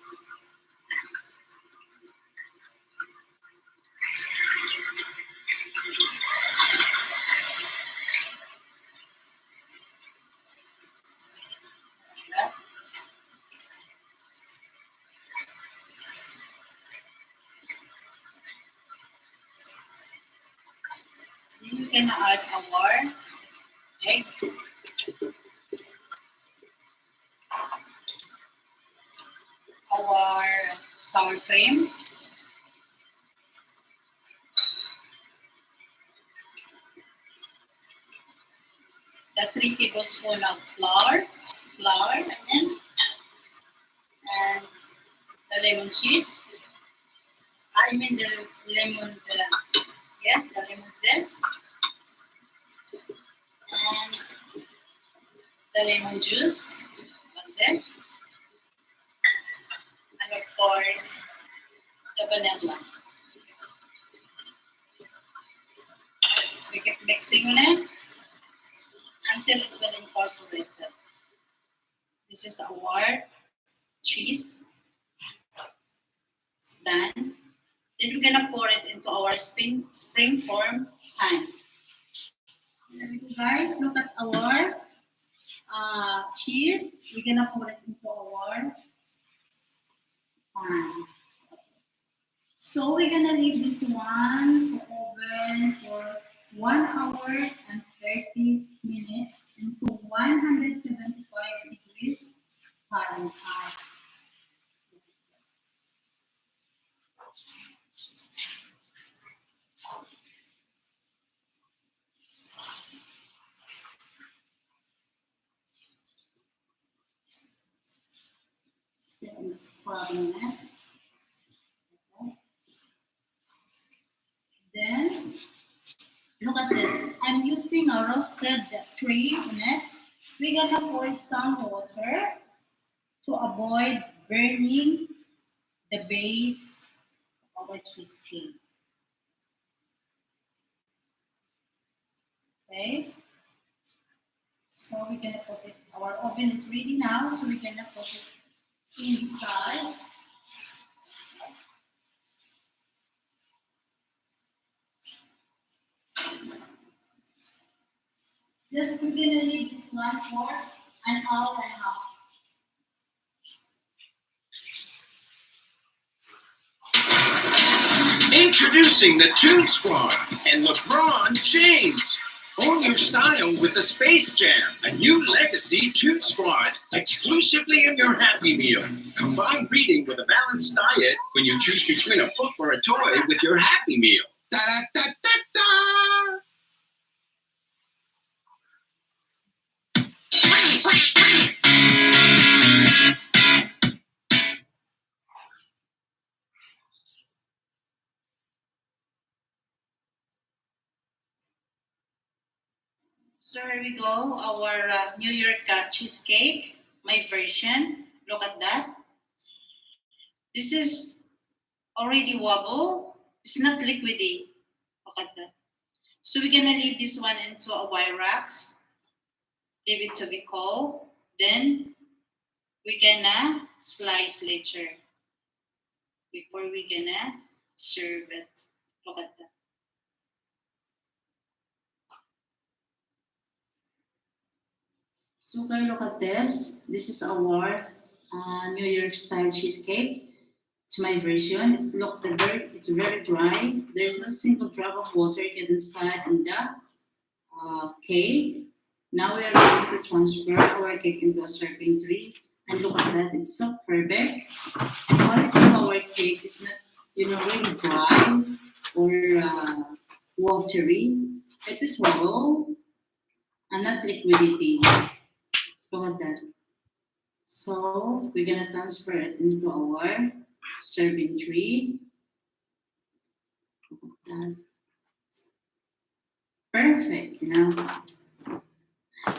Then we're gonna add our egg. Our sour cream. The 3 tablespoons of flour, and the lemon cheese. I mean the lemon, yes, the lemon zest, and the lemon juice, like this, and of course the vanilla. We keep mixing on it until it will incorporate it. This is our cheese. It's done. Then we're gonna pour it into our spring form pan. Guys, look at our cheese. We're gonna pour it into our pan. So we're gonna leave this one to oven for 1 hour and 30 minutes into 175 degrees Fahrenheit. That is scrubbing it. Okay. Then look at this. I'm using a roasted tree on it. We're gonna pour some water to avoid burning the base of our cheesecake. Okay. So we're gonna put it. Our oven is ready now, so we're gonna put it inside. Just we're gonna leave this one for an hour and a half. Introducing the Toon Squad and LeBron James. Own your style with the Space Jam, a new legacy Toon Squad, exclusively in your Happy Meal. Combine reading with a balanced diet when you choose between a book or a toy with your Happy Meal. Da-da-da-da-da! So here we go, our New York cheesecake, my version. Look at that. This is already wobble. It's not liquidy. Look at that. So we're gonna leave this one into a wire racks. Leave it to be cold. Then we're gonna slice later before we're gonna serve it. Look at that. So guys, look at this. This is our New York style cheesecake. It's my version. It's very dry. There's not a single drop of water get inside in the cake. Now we are ready to transfer our cake into a serving tray. And look at that, it's so perfect. And quality of our cake is not, really dry or watery. It is wobble and not liquidity. Look at that. So we're gonna transfer it into our serving tray. Look at that. Perfect,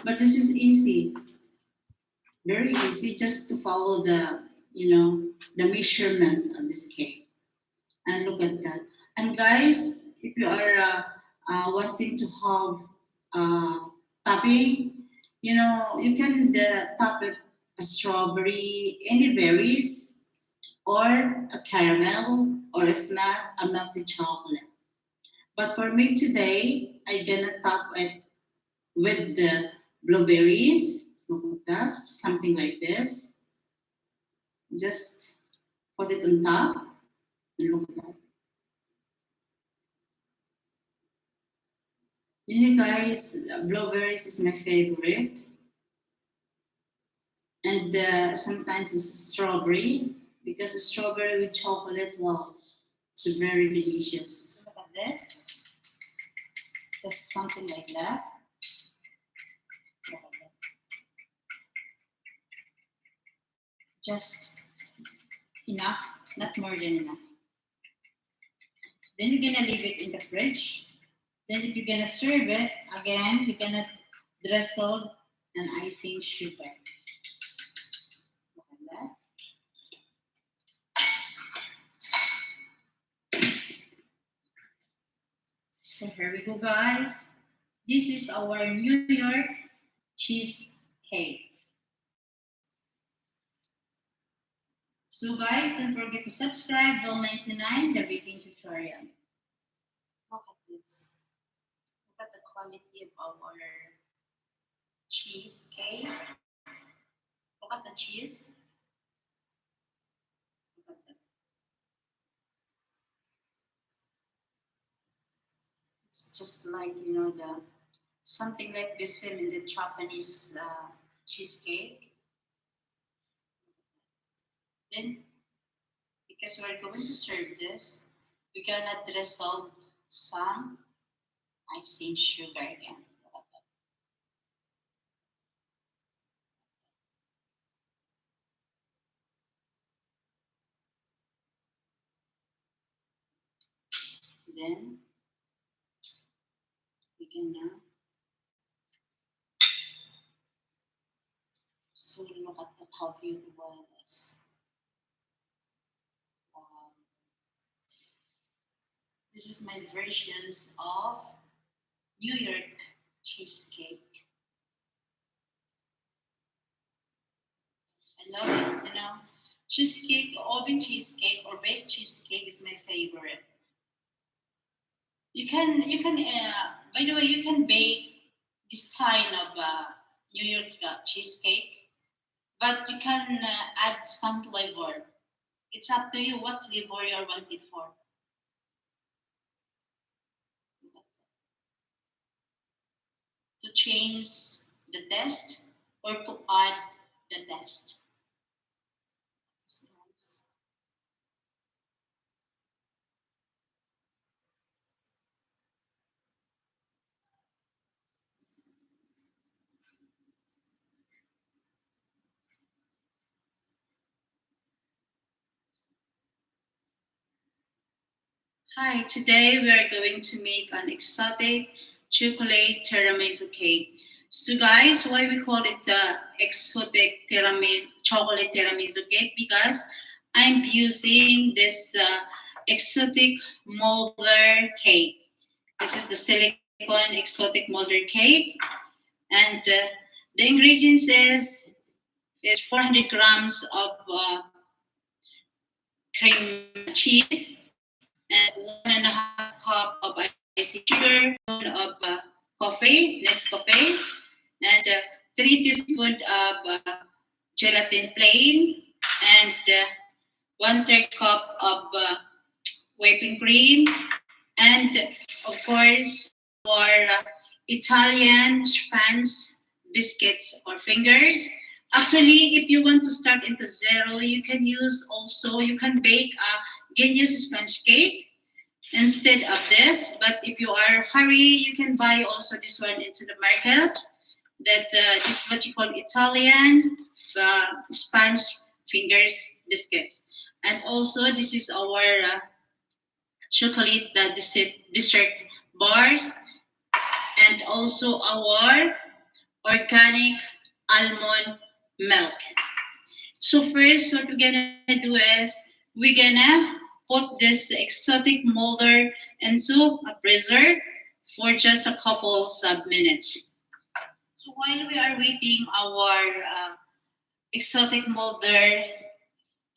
But this is easy, very easy, just to follow the measurement of this cake. And look at that. And guys, if you are wanting to have topping, you can top it a strawberry, any berries, or a caramel, or if not, a melted chocolate. But for me today, I'm gonna top it with the blueberries. Look at that, something like this. Just put it on top. And look at that. Guys, blueberries is my favorite. And sometimes it's strawberry, because strawberry with chocolate, wow, it's very delicious. Look at this. Just something like that. Look at that. Just enough, not more than enough. Then you're gonna leave it in the fridge. Then if you're gonna serve it, again, you're gonna drizzle an icing sugar. Look at that. So here we go, guys. This is our New York cheesecake. So guys, don't forget to subscribe, Bill 99, the baking tutorial. Look at this. Look at the quality of our cheesecake. Look at the cheese. Look at that. It's just like, the something like the same in the Japanese cheesecake. Then, because we're going to serve this, we're gonna drizzle some icing sugar again. Look at that. Then we can now. So look at that, how beautiful it is. This is my versions of New York cheesecake. I love it, Cheesecake, oven cheesecake or baked cheesecake is my favorite. You can. By the way, you can bake this kind of New York cheesecake, but you can add some flavor. It's up to you what flavor you want it for. To change the taste or to add the taste. Hi, today we are going to make an exotic chocolate tiramisu cake. So guys, why we call it exotic chocolate tiramisu cake? Because I'm using this exotic molder cake. This is the silicone exotic molder cake, and the ingredients is 400 grams of cream cheese and 1.5 cup of icing sugar, of coffee, Nescafe, and 3 teaspoons of gelatin plain, and 1/3 cup of whipping cream, and of course our Italian sponge biscuits or fingers. Actually, if you want to start into zero, you can bake a Guinness sponge cake instead of this. But if you are hurry, you can buy also this one into the market. That this is what you call Italian sponge fingers biscuits. And also this is our chocolate dessert bars, and also our organic almond milk. So first, what we're gonna do is we're gonna put this exotic molder into a freezer for just a couple of minutes. So while we are waiting, our exotic molder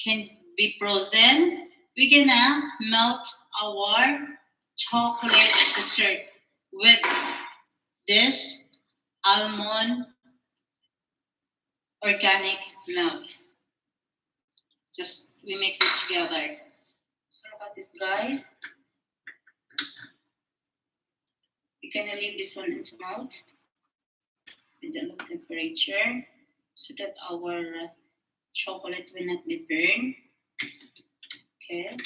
can be frozen. We're gonna melt our chocolate dessert with this almond organic milk. Just we mix it together. So look at this, guys. We're gonna leave this one into melt with the low temperature so that our chocolate will not be burned. Okay.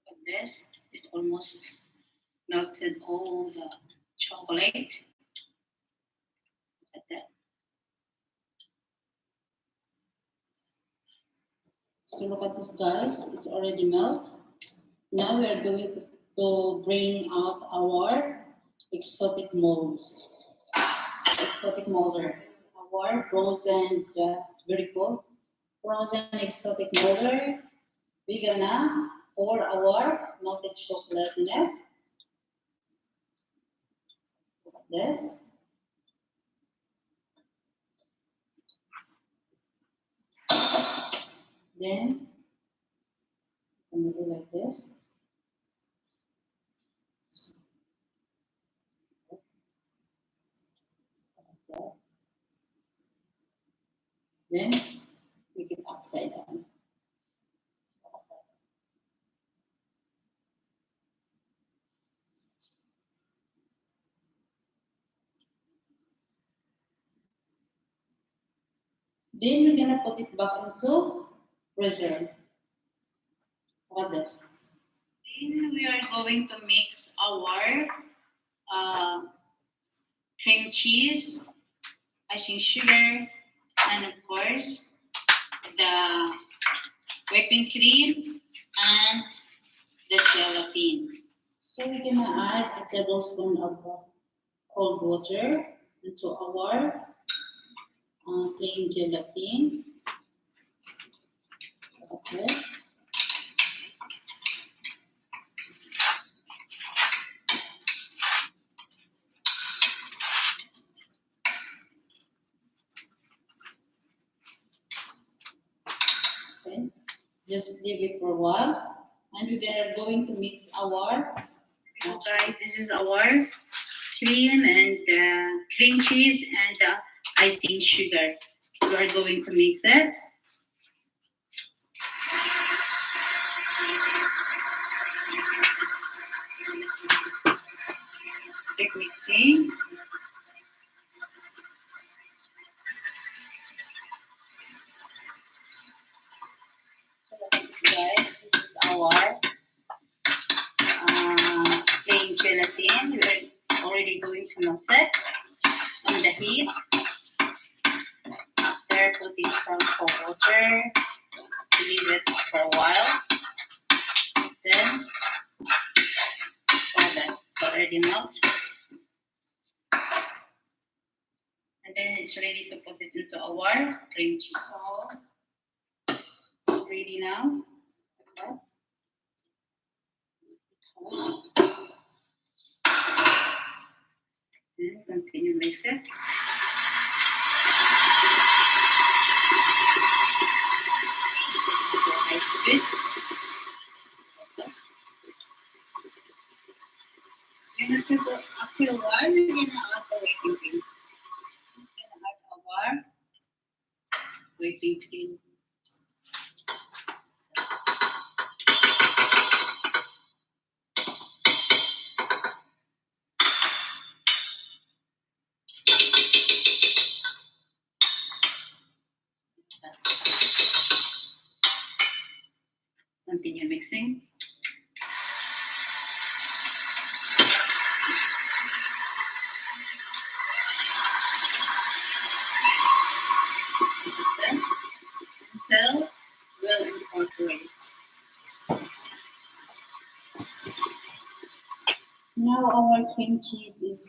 Look at this. It almost melted all the chocolate. Look at that. So look at this, guys. It's already melted. Now we are going to bring out our exotic molds. Exotic molder. Our frozen, it's very cool. Frozen exotic molder. We're gonna pour our melted chocolate in it. Look at this. Then I'm gonna do like this. Then make it upside down. Then we're gonna put it back into freezer. Look at this. Then we are going to mix our cream cheese, icing sugar, and of course the whipping cream and the gelatin. So we're gonna add a tablespoon of cold water into our plain gelatin. Okay. Okay. Just leave it for a while, and we're going to mix our. Guys, this is our cream and cream cheese and icing sugar. We are going to mix it. Keep mixing. Guys, this is our plain gelatin. We are already going to melt it on the heat. After After putting some cold water, leave it for a while. Then, oh, that's already melt. And then it's ready to put it into our cream cheese. So it's ready now. Okay. Then continue mix it. Ice bit. And after a while, we're gonna add the whipping cream. We're gonna add our whipping cream. Continue mixing. Until we'll incorporate. Now our cream cheese is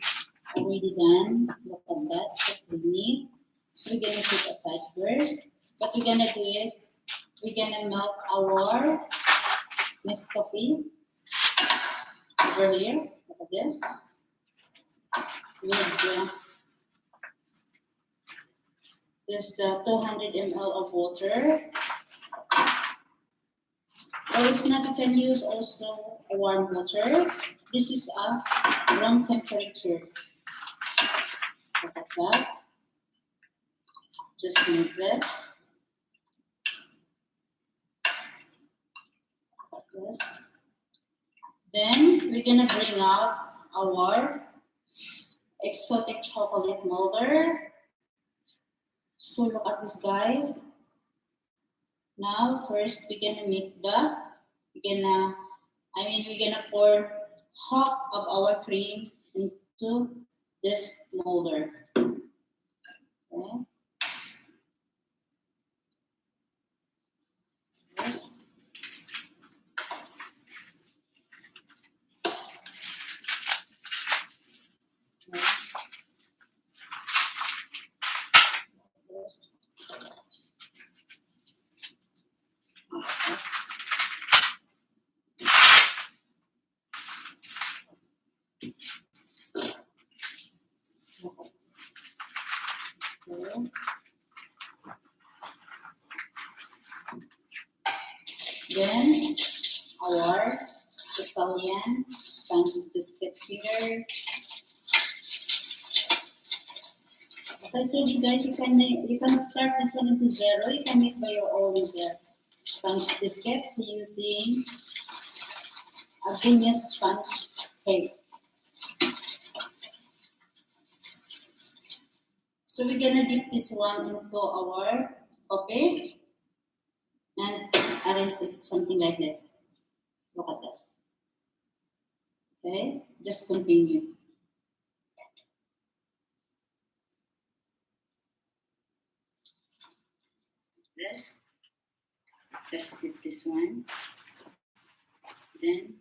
already done. Look at that, so creamy. So we're gonna put aside first. What we're gonna do is we're gonna melt our Nescafe over here. Look at this. With this 200 ml of water. Or if not, you can use also a warm water. This is a room temperature. Look at that. Just mix it. Like this. Then we're gonna bring out our exotic chocolate molder. So look at this, guys. Now first we're gonna make we're gonna pour half of our cream into this molder. Okay. Yes. Then our Italian sponge biscuit fingers. As I told you guys, you can start this one into zero. You can make by your own sponge biscuit using a genius sponge cake. So we're gonna dip this one into our coffee and arrange it something like this. Look at that. Okay, just continue. This. Just dip this one. Then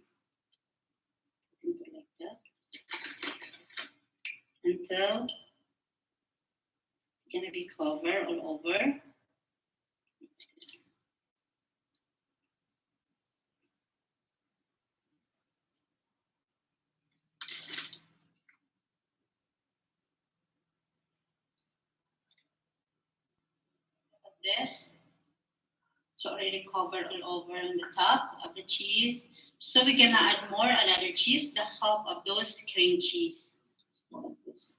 like that until it's gonna be covered all over. This. It's already covered all over on the top of the cheese. So we're gonna add another cheese, the half of those cream cheese. Like this.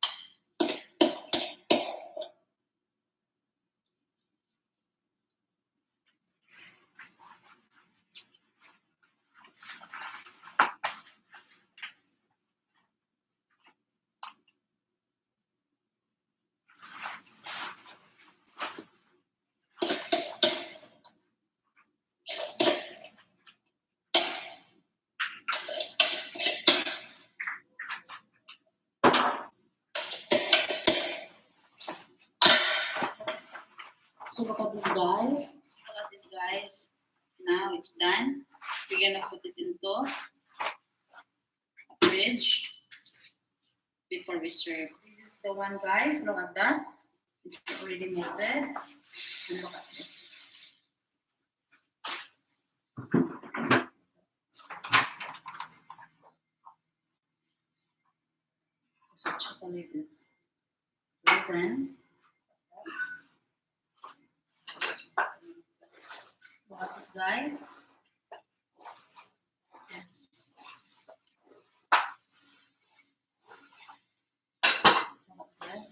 So look at this, guys. Look at this, guys. Now it's done. We're gonna put it into a fridge before we serve. This is the one, guys. Look at that. It's already melted. And look at this. So chocolate is frozen. Look at this, guys. Yes. Look at that.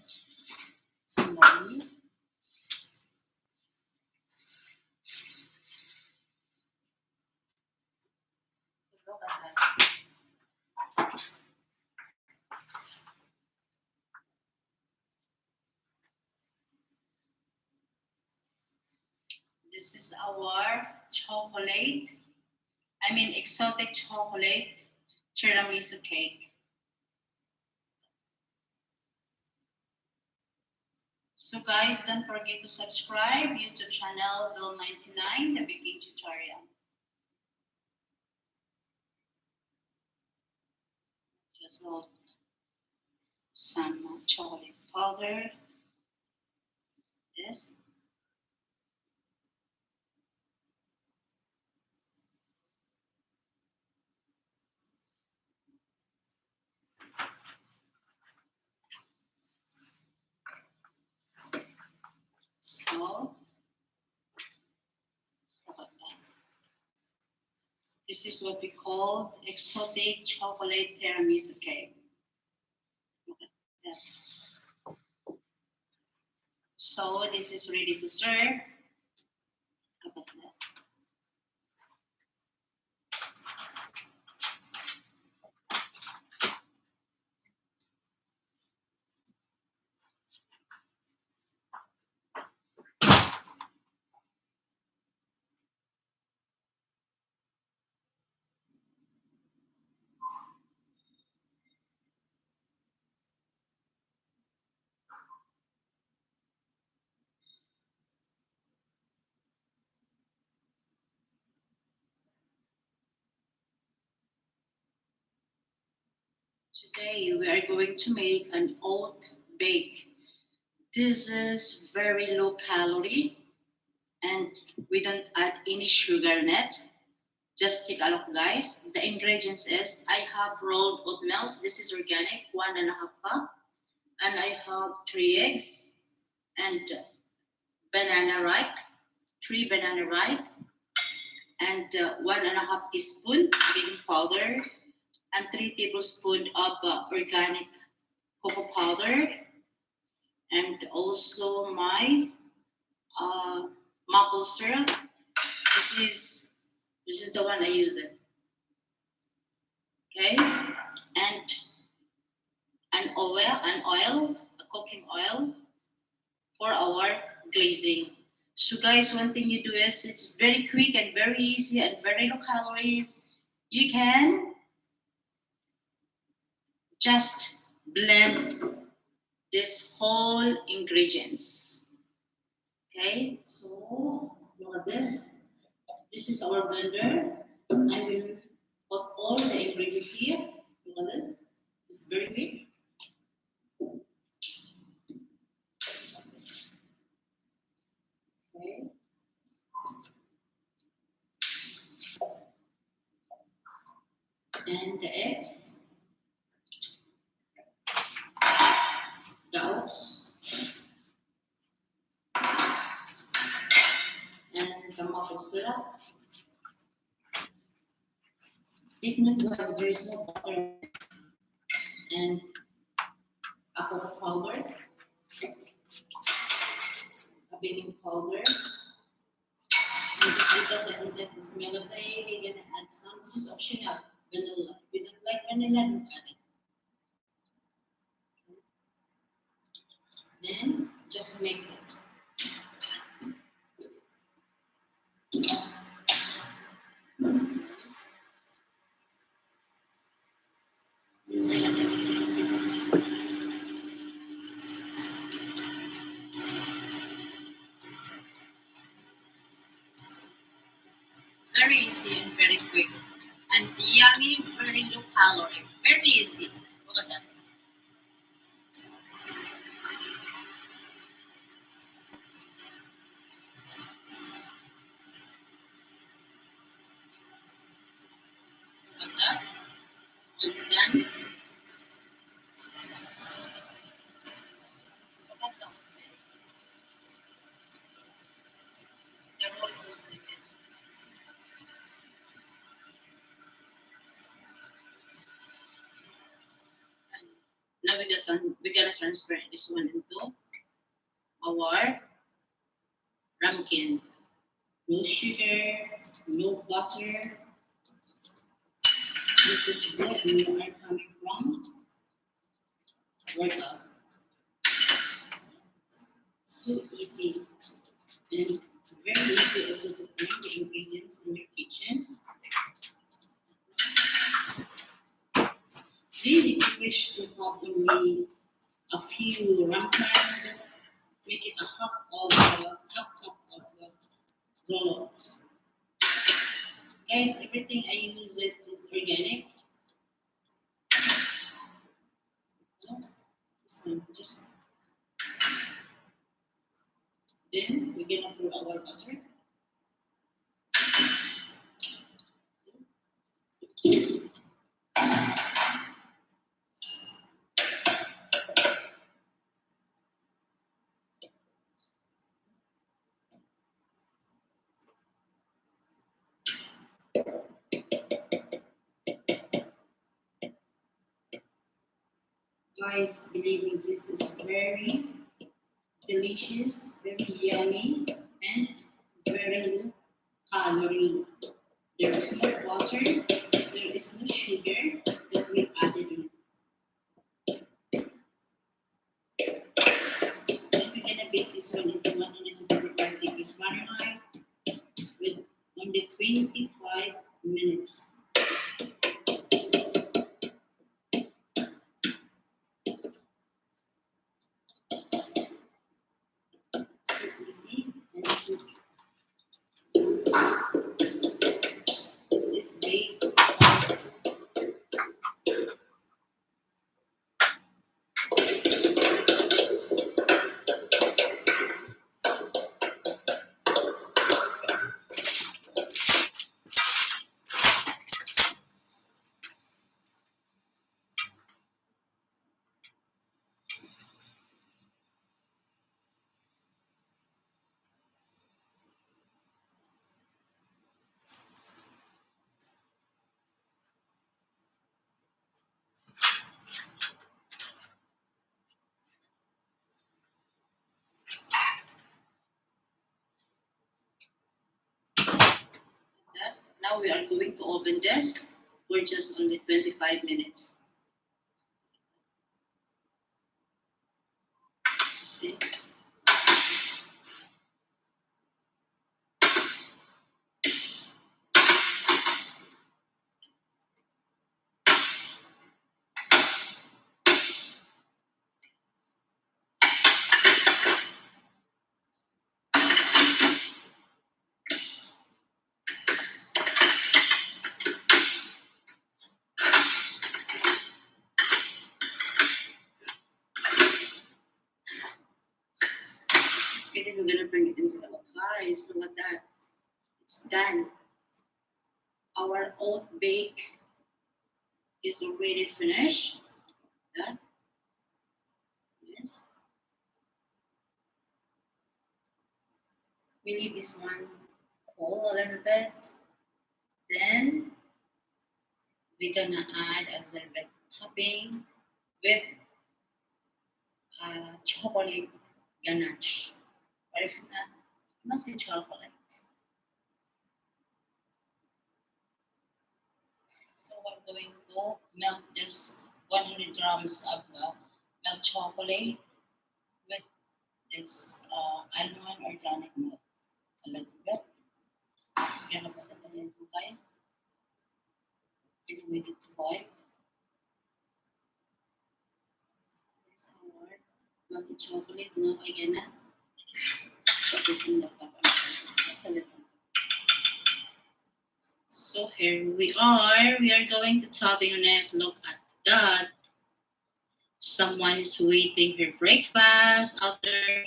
Slowly. Look at that. This is our chocolate, exotic chocolate tiramisu cake. So guys, don't forget to subscribe YouTube channel Bill99, the baking tutorial. Just hold some chocolate powder. This. So, look at that. This is what we call exotic chocolate tiramisu cake. Look at that. So, this is ready to serve. Look at that. Today we are going to make an oat bake. This is very low calorie and we don't add any sugar in it. Just take a look, guys. The ingredients is I have rolled oat milk. This is organic, 1.5 cup. And I have 3 eggs and banana ripe, 3 banana ripe, and 1.5 teaspoon baking powder, and 3 tablespoons of organic cocoa powder, and also my maple syrup. This is the one I use it. Okay, and an oil, a cooking oil for our glazing. So guys, one thing you do is it's very quick and very easy and very low calories. You can just blend this whole ingredients. Okay, so look at this. This is our blender. I will put all the ingredients here. Look at this. It's very quick. Okay. And the eggs, the oats, and the maple syrup. Take note, guys, there is no butter and a cocoa powder, a baking powder. And just because I don't like the smell of the egg, I'm gonna add some. This is optional. Vanilla. If you don't like vanilla, don't add it. Then just mix it. calorie. Very easy. Look at that. Look at that. Once done. Look at that. They're all good. And now we're gonna transfer this one into our ramekin. No sugar, no butter. This is where we are coming from. Workout. So easy and very easy also to bring the ingredients in your kitchen. Really wish to have only a few ramekin, just make it a half cup of donuts. Guys, everything I use it is organic. This one, just then we're gonna pour our butter. Guys, believe me, this is very delicious, very yummy, and very low calorie. There is no water, there is no sugar that we added in. Then we're gonna bake this one into 175 degrees Fahrenheit with only 25 minutes. So easy and quick. This is baked. Now we are going to open this for just only 25 minutes. See? Okay, then we're gonna bring it into the guys. Look at that. It's done. Our oat bake is already finished. That. Yes. We leave this one cool a little bit. Then we're gonna add a little bit topping with chocolate ganache. Or if not the chocolate. So we're going to melt this 100 grams of milk chocolate with this almond organic milk. A little bit. We're gonna put it in, guys. Gonna wait it to boil. There's our melted chocolate. Now again, put it in the top. Just a little. So here we are. We are going to topping on it. Look at that. Someone is waiting for breakfast out there.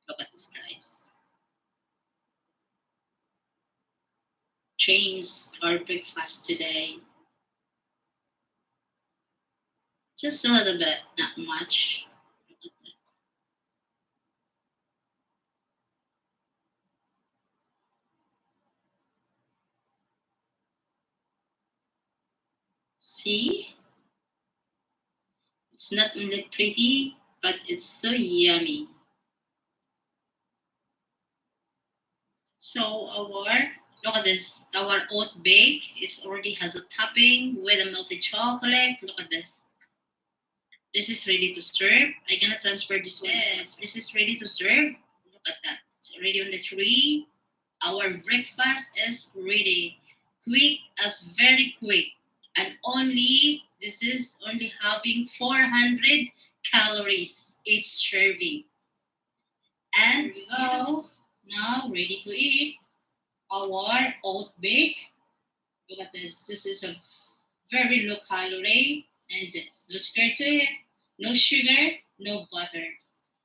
Look at this, guys. Trains our breakfast today. Just a little bit, not much. See? It's not only pretty, but it's so yummy. So look at this. Our oat bake is already has a topping with a melted chocolate. Look at this. This is ready to serve. I'm gonna transfer this one. Yes, this is ready to serve. Look at that. It's already on the tree. Our breakfast is ready. Quick as very quick. And this is only having 400 calories each serving. And we go. Now ready to eat. Our oat bake. Look at this. This is a very low calorie and no scared to it. No sugar, no butter.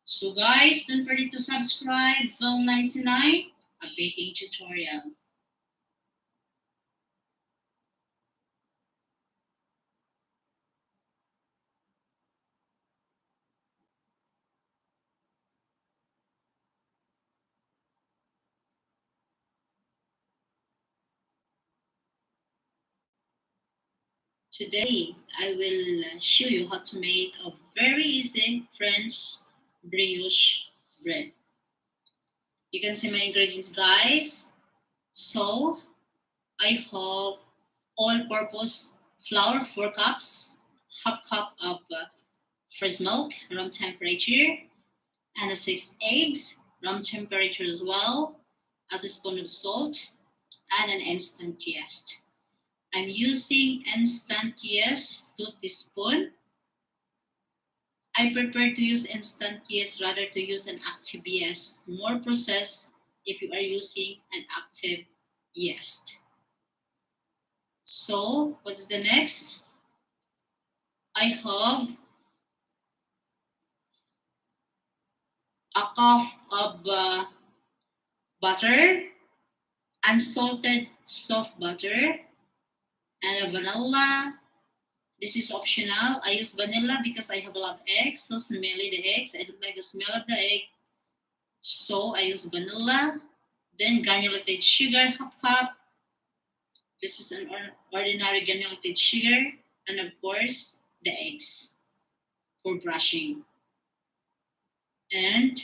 So guys, don't forget to subscribe. Vel99, a baking tutorial. Today, I will show you how to make a very easy French brioche bread. You can see my ingredients, guys. So, I have all-purpose flour, 4 cups, half cup of fresh milk, room temperature, and 6 eggs, room temperature as well, a teaspoon of salt, and an instant yeast. I'm using instant yeast, 2 teaspoons. I prefer to use instant yeast rather to use an active yeast. More processed if you are using an active yeast. So, what's the next? I have a cup of butter, unsalted soft butter, and a vanilla. This is optional. I use vanilla because I have a lot of eggs, so smelly the eggs. I don't like the smell of the egg. So I use vanilla. Then granulated sugar, half cup. This is an ordinary granulated sugar. And of course, the eggs for brushing. And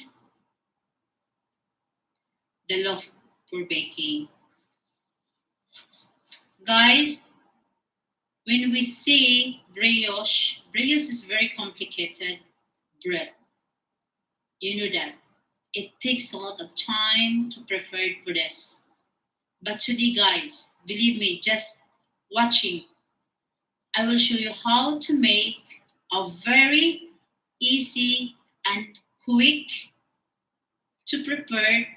the loaf for baking. Guys, when we say brioche is very complicated bread. You know that. It takes a lot of time to prepare for this. But today, guys, believe me, just watching, I will show you how to make a very easy and quick to prepare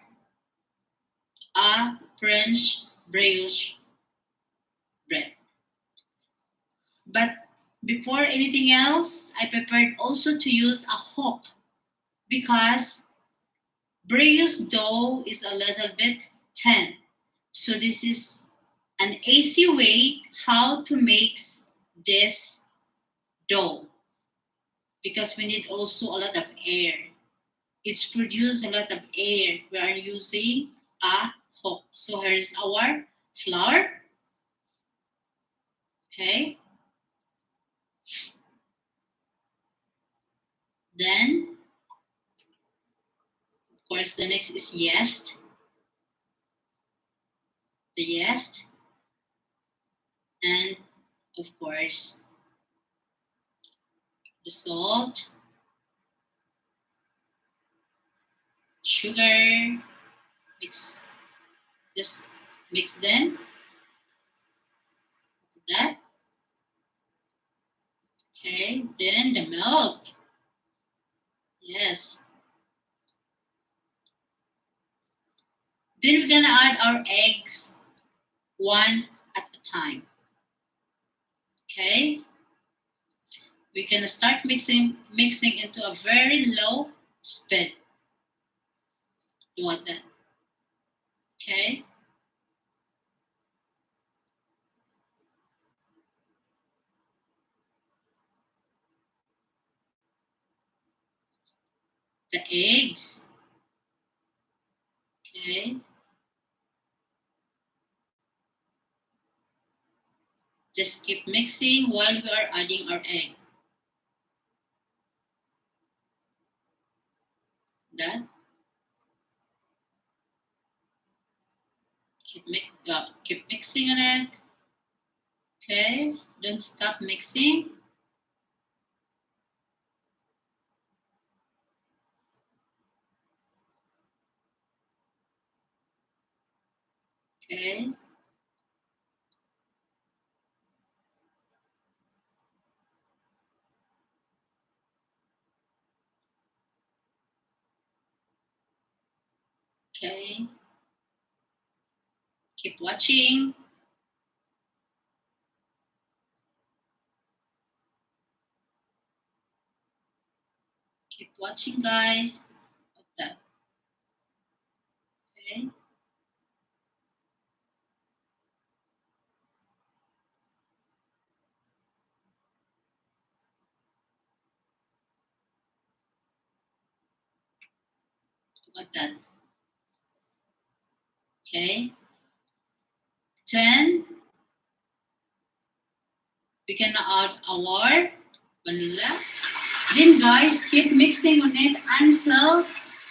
a French brioche bread. But before anything else, I prepared also to use a hook because brioche dough is a little bit thin. So this is an easy way how to make this dough because we need also a lot of air. It's produced a lot of air. We are using a hook. So here's our flour. Okay. Then, of course, the next is yeast. The yeast. And, of course, the salt, sugar, just mix them. That. Okay, then the milk. Yes. Then we're gonna add our eggs. one at a time. Okay? We're gonna start mixing into a very low speed. You want that? Okay? The eggs. Okay? Just keep mixing while we are adding our egg. That. Keep mixing on it. Okay? Don't stop mixing. Okay? Okay? Keep watching. Keep watching, guys. Like that. Okay? Like that. Okay? Then we can add our vanilla. Then guys, keep mixing on it until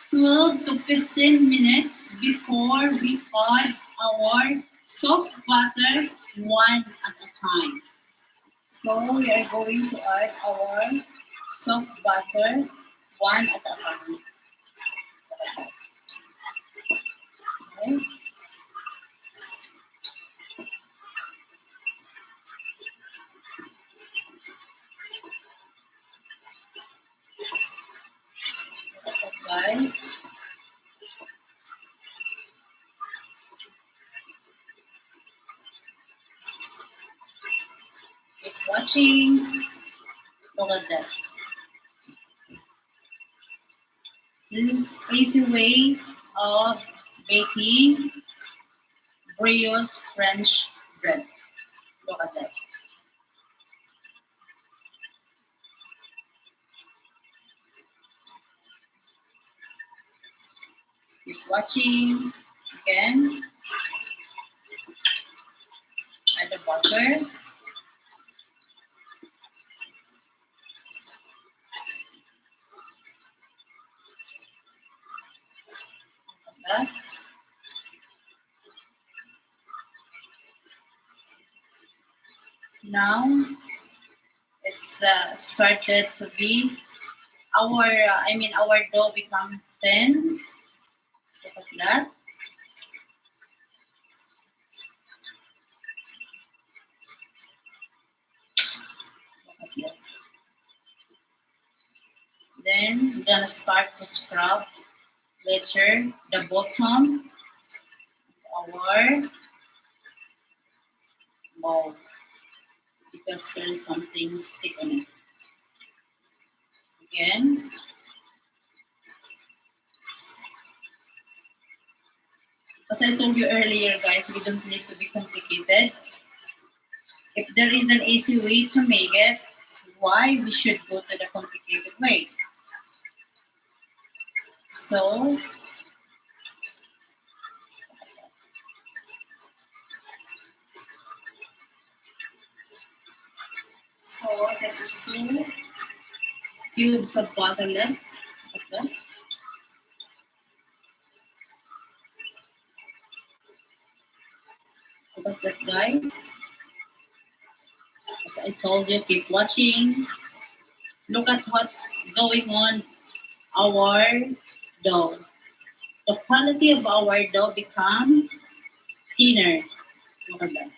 12 to 15 minutes before we add our soft butter one at a time. So we are going to add our soft butter one at a time. Okay. Guys, keep watching. Look at that. This is easy way of baking brioche French bread. Look at that. Keep watching. Again, add the butter. Like that. Now it's started to be our dough become thin. Look at that. Look at that. Then we're gonna start to scrub later the bottom of our bowl because there is something stick on it. Again, as I told you earlier, guys, we don't need to be complicated. If there is an easy way to make it, why we should go to the complicated way? So that is 2 cubes of butter left. Okay. Look at that, guys. As I told you, keep watching. Look at what's going on our dough. The quality of our dough become thinner. Look at that.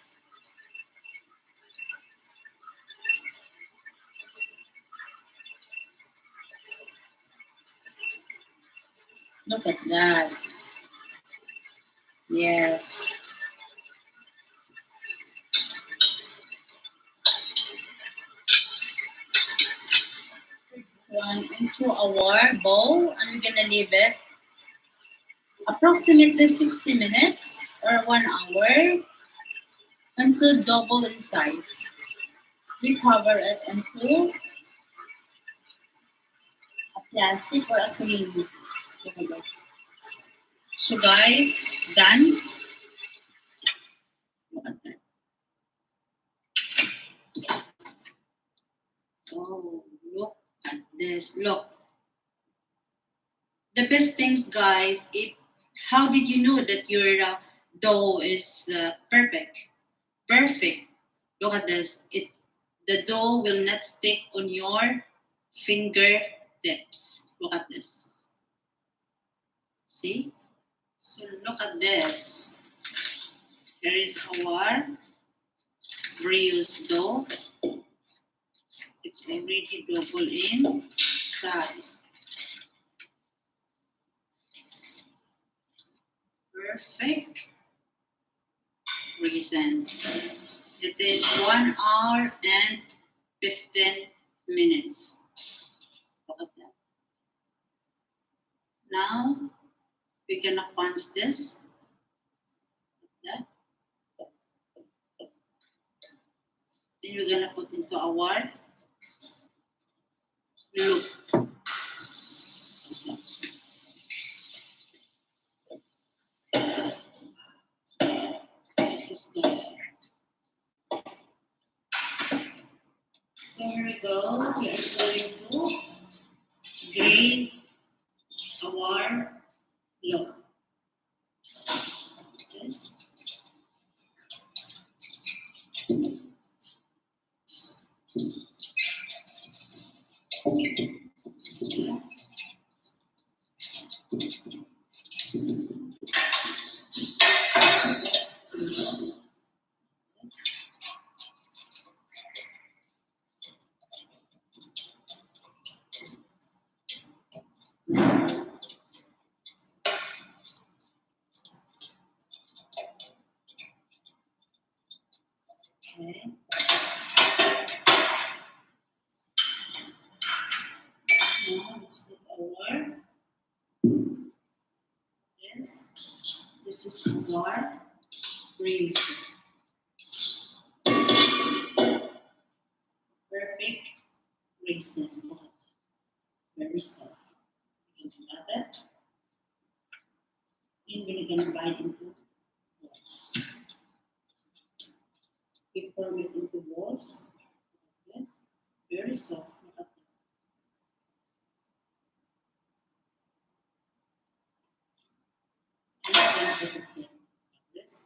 Look at that. Yes. one into our bowl and we're gonna leave it approximately 60 minutes or 1 hour until double in size. We cover it into a plastic or a clean. So guys, it's done. Look at that. Oh, look at this. Look. The best things, guys, how did you know that your dough is perfect? Perfect. Look at this. The dough will not stick on your fingertips. Look at this. See? So look at this. Here is our brioche dough. It's already double in size. Perfect. Reason. It is 1 hour and 15 minutes. Look at that. Now we're gonna punch this. Like that. Then we're gonna put into our loop. This guys. So here we go. We are going to graze our loaf. Okay. Okay. Now let's put our yes. This is our greens. Perfect raisin. Very soft. You can add that. And we're gonna bite into balls. We form it into balls. Yes. Very soft. Look at that. And then put it here. Like this.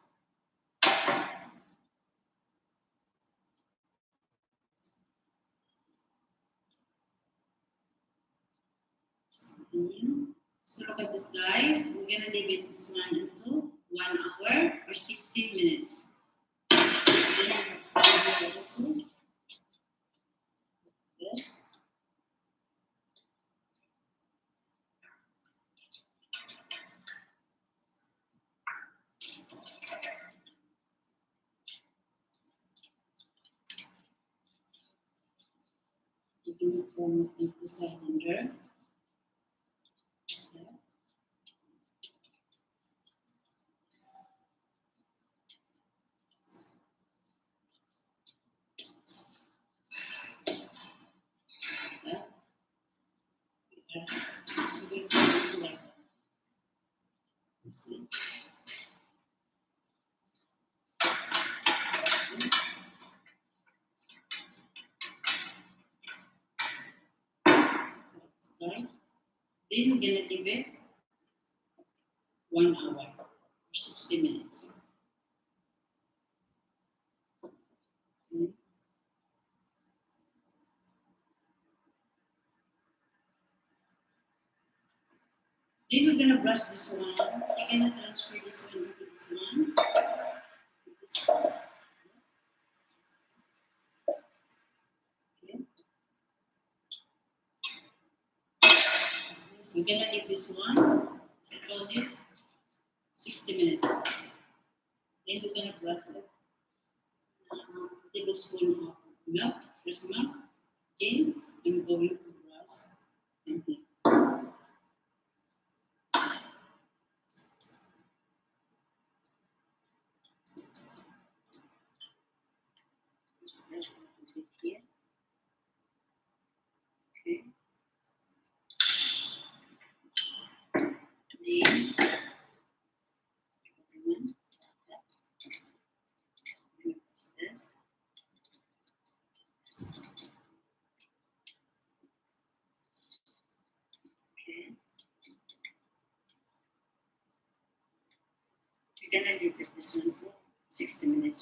Continue. So look at this, guys. We're gonna leave it this one into 1 hour or 16 minutes. Then let's see here also. Yes. You can form it into cylinder. See. Right. Then we're gonna leave it 1 hour or 60 minutes. Okay. Then we're gonna brush this one. You're gonna transfer this one into this one. This one. Okay. We're gonna leave this one. As I told you, 60 minutes. Then we're gonna brush it. Tablespoon of milk, fresh milk. Then I'm going to brush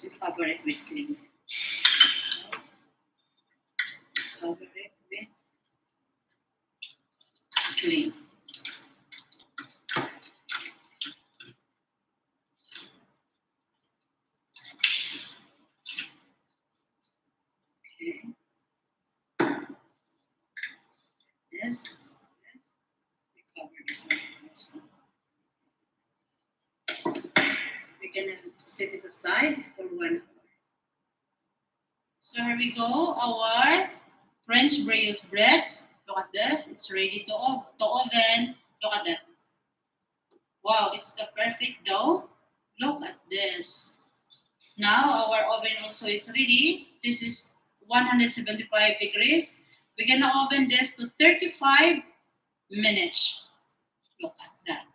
to cover it with clean. Cover it with clean. Okay. This. We cover this one also. We're gonna set it aside for 1 hour. So here we go, our French brioche bread. Look at this, it's ready to oven. Look at that. Wow, it's the perfect dough. Look at this. Now our oven also is ready. This is 175 degrees. We're gonna oven this to 35 minutes. Look at that.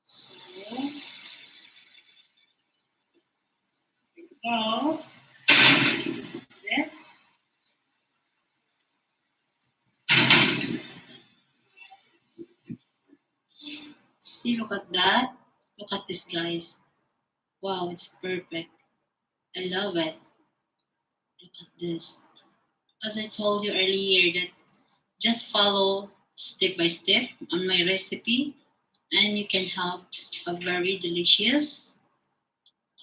So, here we go. This. See, look at that. Look at this, guys. Wow, it's perfect. I love it. Look at this. As I told you earlier, that just follow step by step on my recipe, and you can have a very delicious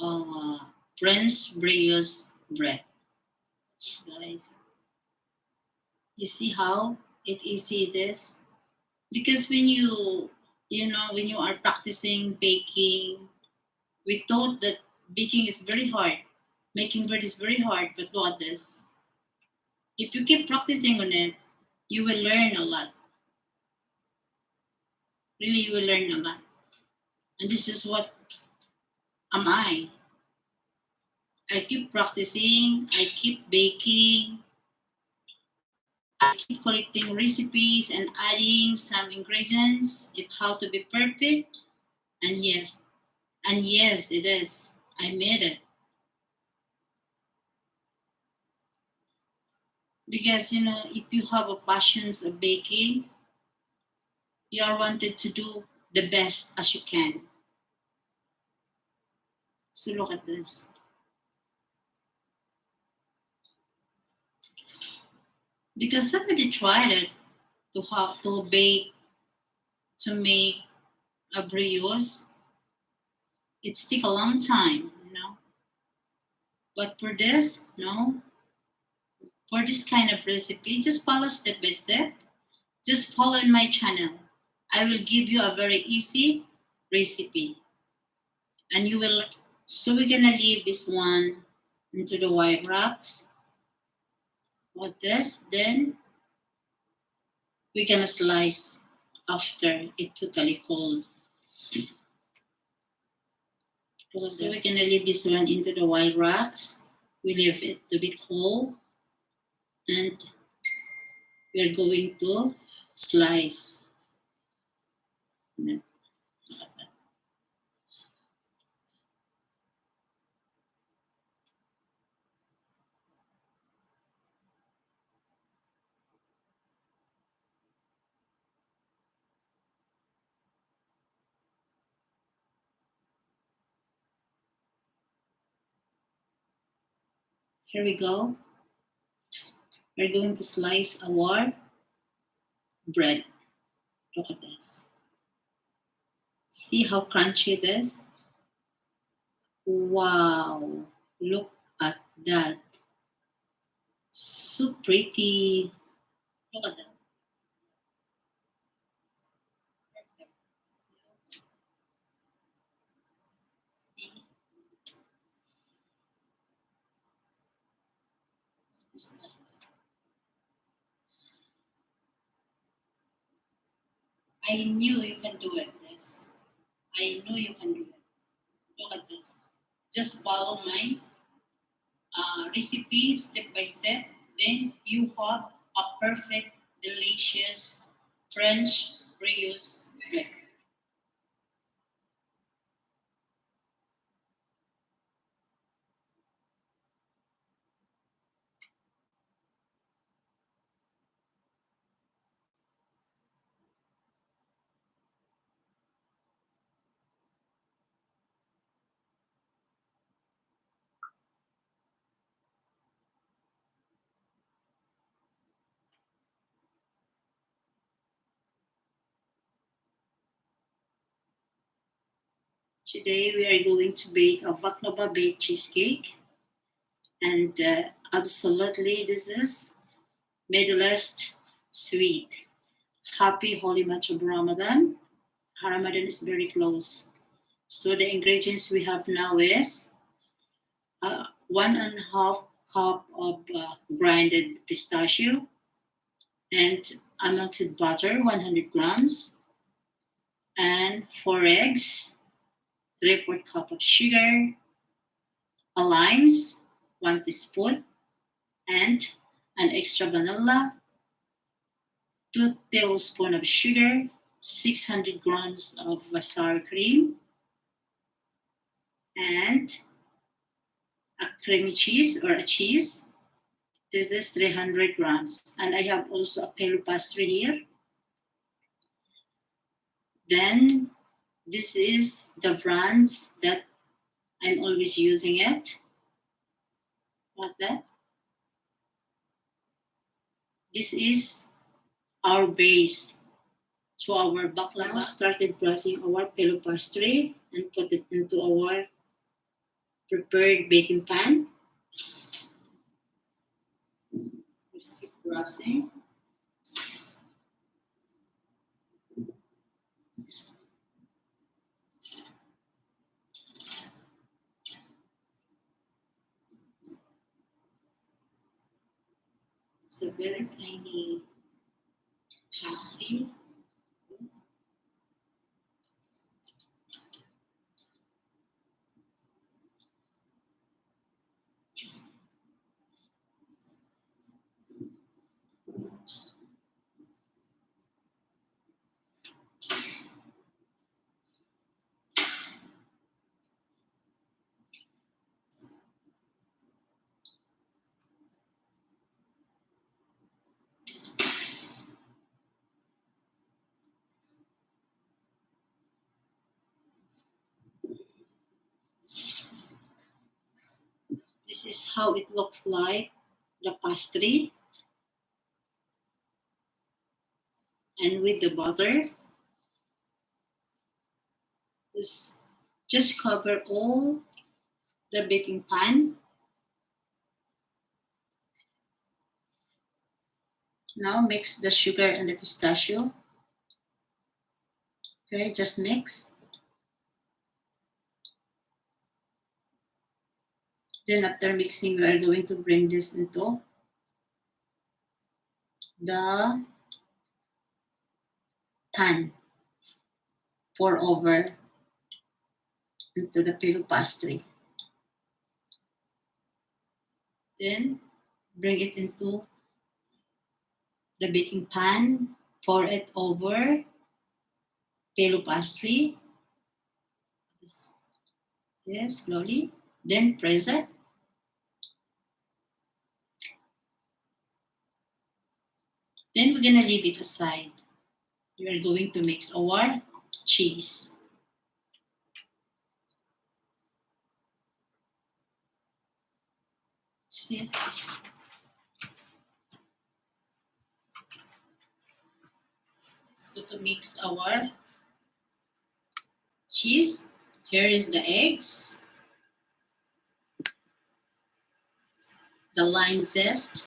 uh, French brioche bread. Guys, you see how easy it is? Because when when you are practicing baking, we thought that baking is very hard. Making bread is very hard, but look at this. If you keep practicing on it, you will learn a lot. Really, you will learn a lot. And this is what am I. I keep practicing, I keep baking, I keep collecting recipes and adding some ingredients of how to be perfect. And yes, it is. I made it. Because if you have a passion of baking, you are wanted to do the best as you can. So look at this. Because somebody tried it to how to bake, to make a brioche. It take a long time. But for this, no. For this kind of recipe, just follow step by step. Just follow in my channel. I will give you a very easy recipe. And you will, so we're gonna leave this one into the white rocks. Like this, then we're gonna slice after it totally cold. So we're gonna leave this one into the white rocks. We leave it to be cold, and we're going to slice. Here we go. We're going to slice our bread. Look at this. See how crunchy it is? Wow, look at that. So pretty. Look at that. See? It's nice. I knew you can do it, this. I know you can do it. Look at this. Just follow my recipe step by step. Then you have a perfect, delicious French brioche bread. Today we are going to bake a baklava baked cheesecake, and absolutely this is Middle East sweet. Happy Holy month of Ramadan. Ramadan is very close. So the ingredients we have now is 1.5 cup of grinded pistachio and a melted butter, 100 grams, and 4 eggs, 3/4 cup of sugar, a limes, 1 teaspoon, and an extra vanilla, 2 tablespoons of sugar, 600 grams of sour cream, and a creamy cheese or a cheese. This is 300 grams. And I have also a pelo pastry here. Then this is the brand that I'm always using it. Like that. This is our base to our baklava. Started brushing our pelo pastry and put it into our prepared baking pan. Just keep brushing. It's a very tiny pastry. This is how it looks like, the pastry. And with the butter, just cover all the baking pan. Now mix the sugar and the pistachio. Okay, just mix. Then after mixing, we are going to bring this into the pan. Pour over into the pelo pastry. Then bring it into the baking pan. Pour it over pelo pastry. Yes, slowly. Then press it. Then we're gonna leave it aside. We are going to mix our cheese. See? Let's go to mix our cheese. Here is the eggs, the lime zest,